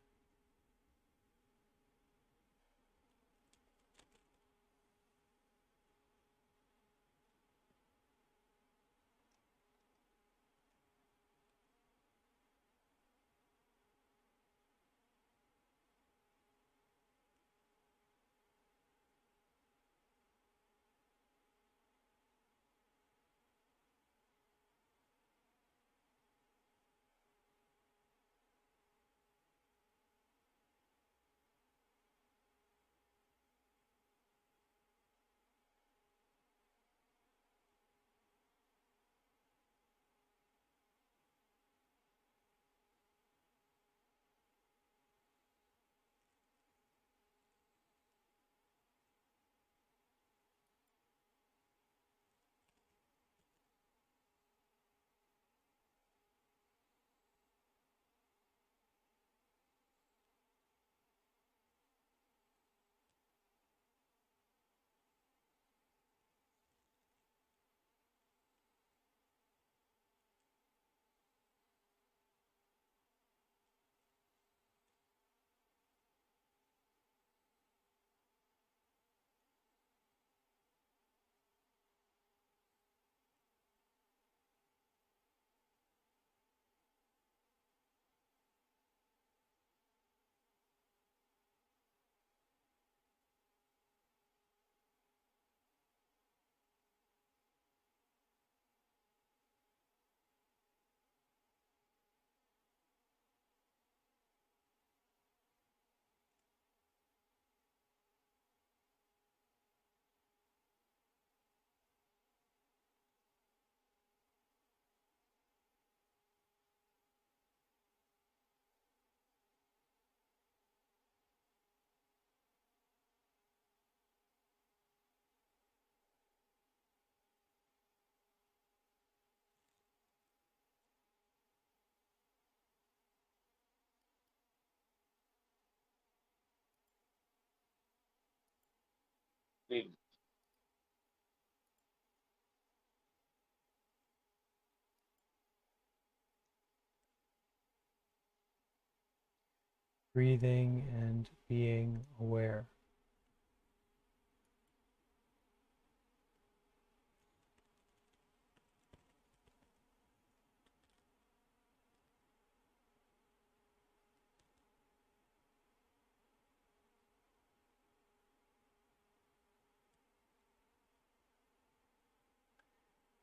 Breathing and being aware.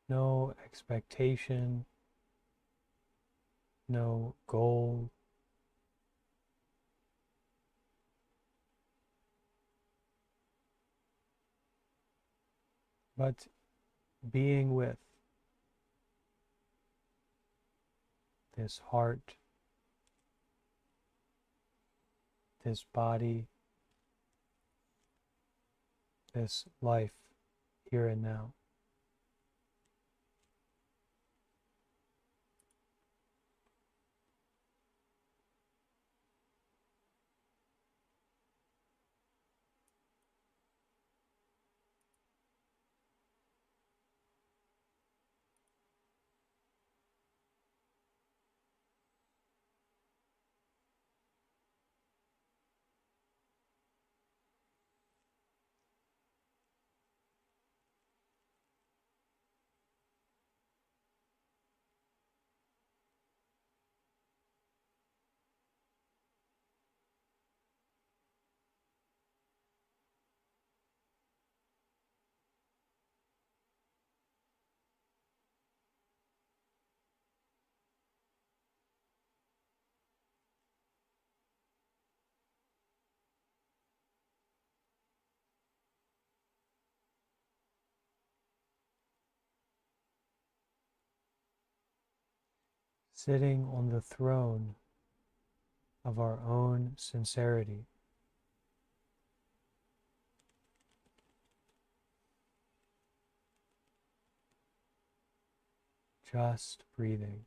No expectation, no goal, but being with this heart, this body, this life here and now. Sitting on the throne of our own sincerity. just breathing.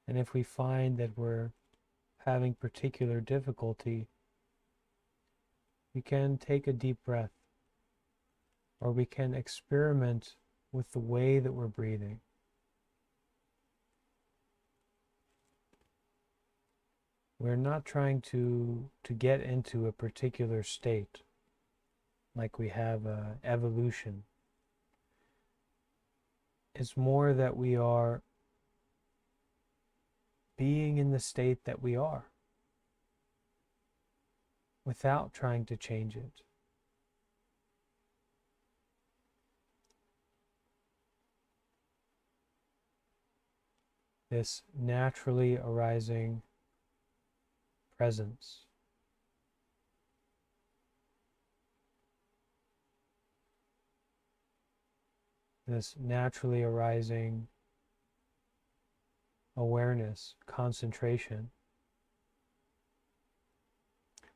And if we find that we're having particular difficulty, we can take a deep breath, or we can experiment with the way that we're breathing. We're not trying to get into a particular state, like we have evolution. It's more that we are being in the state that we are, without trying to change it. This naturally arising presence. This naturally arising awareness, concentration.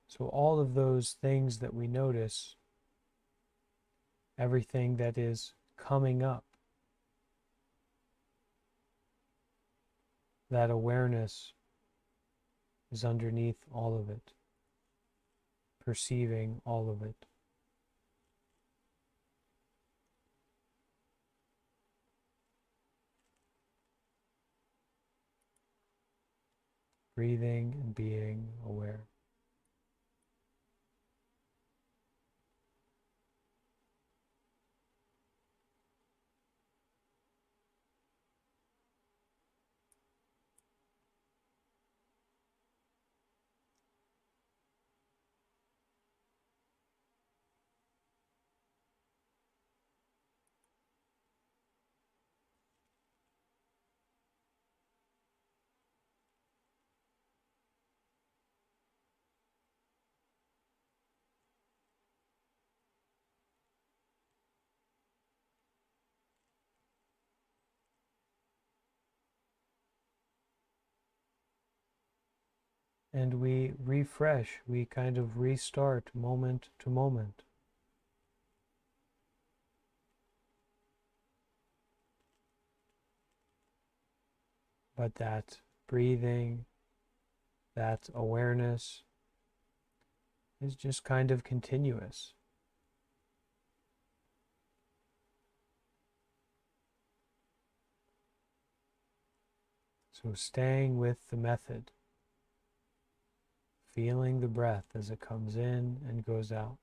So all of those things that we notice, everything that is coming up, that awareness is underneath all of it, perceiving all of it. Breathing and being aware. And we refresh, we kind of restart moment to moment. But that breathing, that awareness is just kind of continuous. So staying with the method, feeling the breath as it comes in and goes out.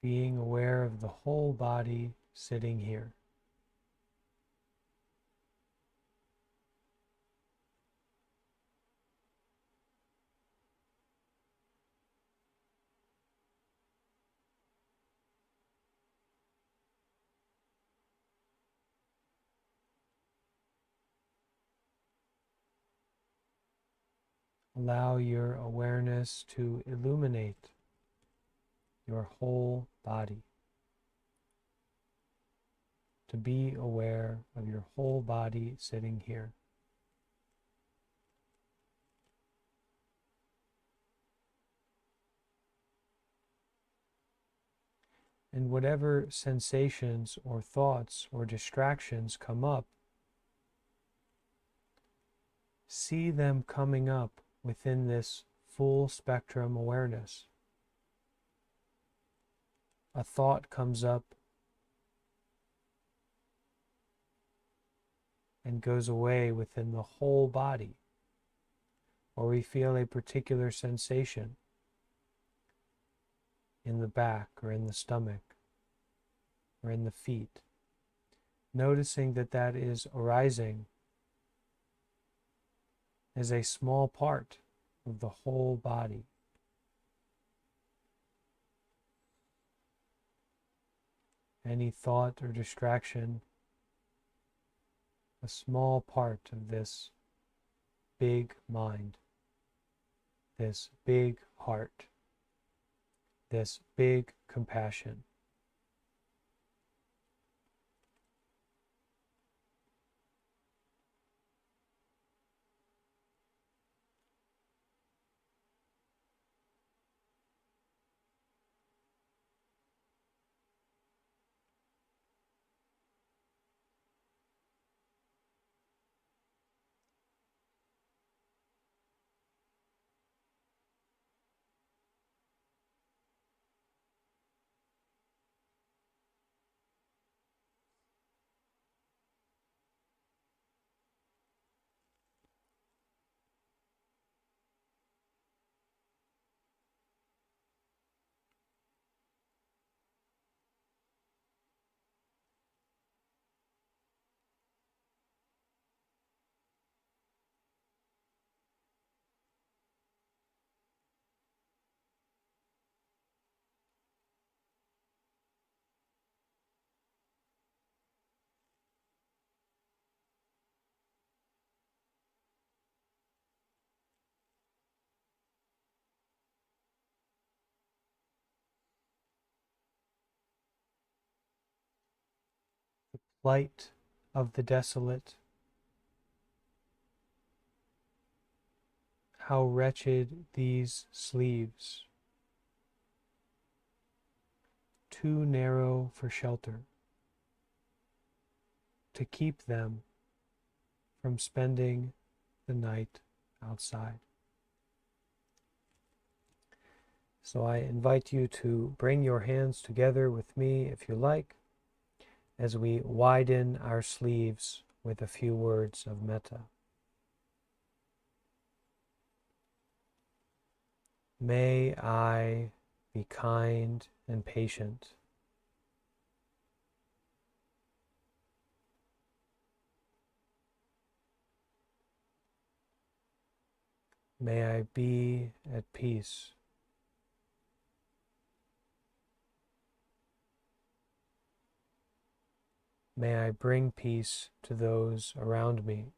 Being aware of the whole body sitting here. Allow your awareness to illuminate your whole body. To be aware of your whole body sitting here. And whatever sensations or thoughts or distractions come up, see them coming up within this full spectrum awareness. A thought comes up and goes away within the whole body, or we feel a particular sensation in the back or in the stomach or in the feet, noticing that that is arising as a small part of the whole body. Any thought or distraction, a small part of this big mind, this big heart, this big compassion. Plight of the desolate, how wretched these sleeves, too narrow for shelter, to keep them from spending the night outside. So I invite you to bring your hands together with me if you like, as we widen our sleeves with a few words of metta. May I be kind and patient. May I be at peace. May I bring peace to those around me.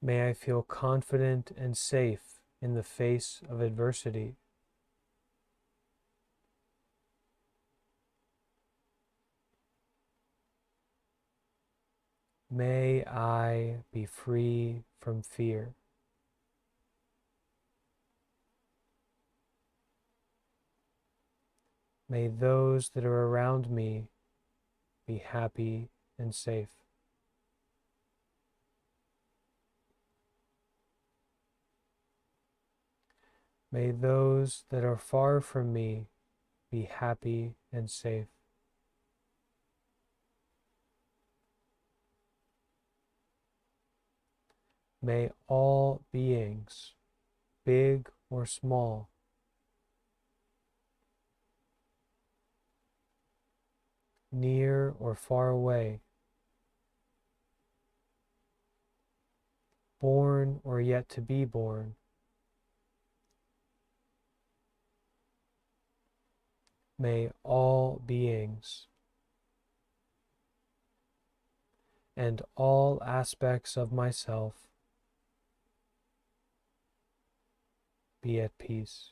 May I feel confident and safe in the face of adversity. May I be free from fear. May those that are around me be happy and safe. May those that are far from me be happy and safe. May all beings, big or small, near or far away, born or yet to be born, may all beings and all aspects of myself be at peace.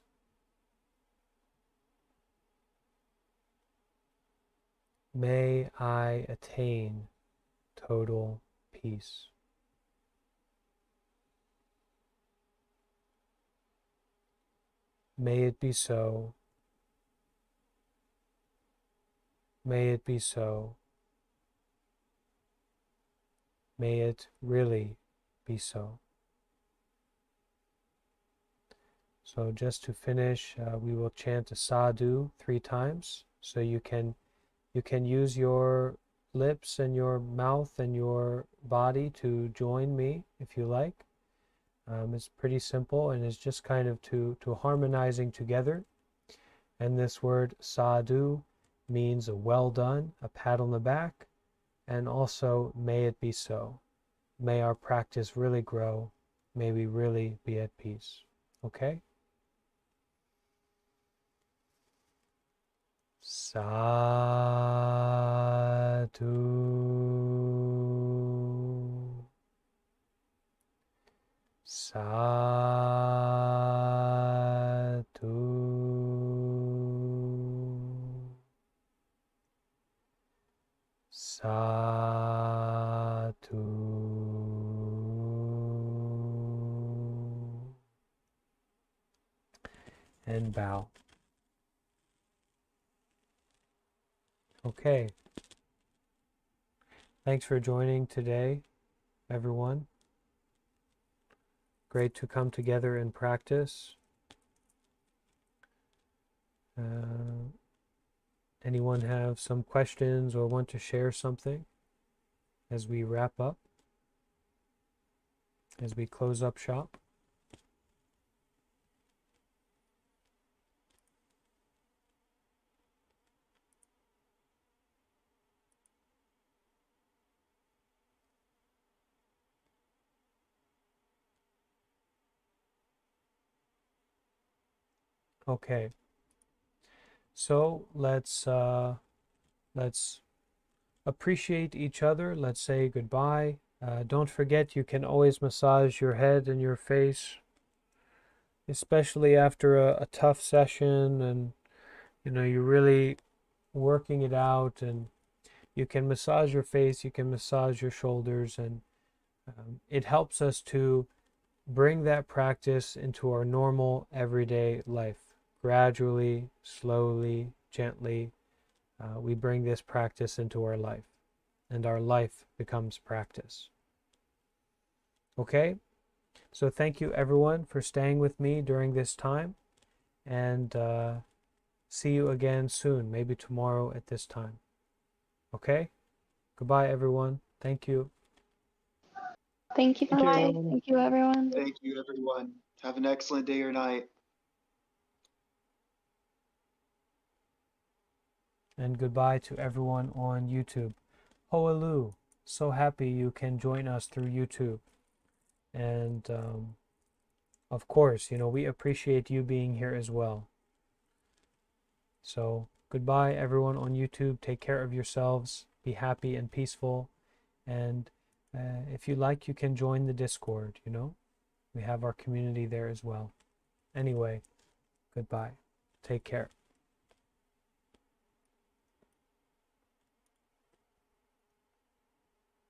May I attain total peace. May it be so. May it be so. May it really be so. So just to finish, we will chant a sadhu 3 times. So you can use your lips and your mouth and your body to join me if you like. It's pretty simple and it's just kind of to harmonizing together. And this word sadhu means a well done, a pat on the back, and also may it be so. May our practice really grow. May we really be at peace. Okay? Sadhu. Sadhu. Sadhu. And bow. Okay. Thanks for joining today, everyone. Great to come together and practice. Anyone have some questions or want to share something as we wrap up, as we close up shop? Okay. So let's appreciate each other. Let's say goodbye. Don't forget, you can always massage your head and your face, especially after a tough session and you're really working it out, and you can massage your face, you can massage your shoulders, and it helps us to bring that practice into our normal everyday life. Gradually, slowly, gently, we bring this practice into our life, and our life becomes practice. Okay? So thank you everyone for staying with me during this time, and see you again soon, maybe tomorrow at this time. Okay? Goodbye everyone. Thank you. Thank you. Thank Bye. you. Thank you, everyone. Thank you, everyone. Have an excellent day or night. And goodbye to everyone on YouTube. Hoalu, so happy you can join us through YouTube. And of course, we appreciate you being here as well. So goodbye everyone on YouTube. Take care of yourselves. Be happy and peaceful. And if you like, you can join the Discord, We have our community there as well. Anyway, goodbye. Take care.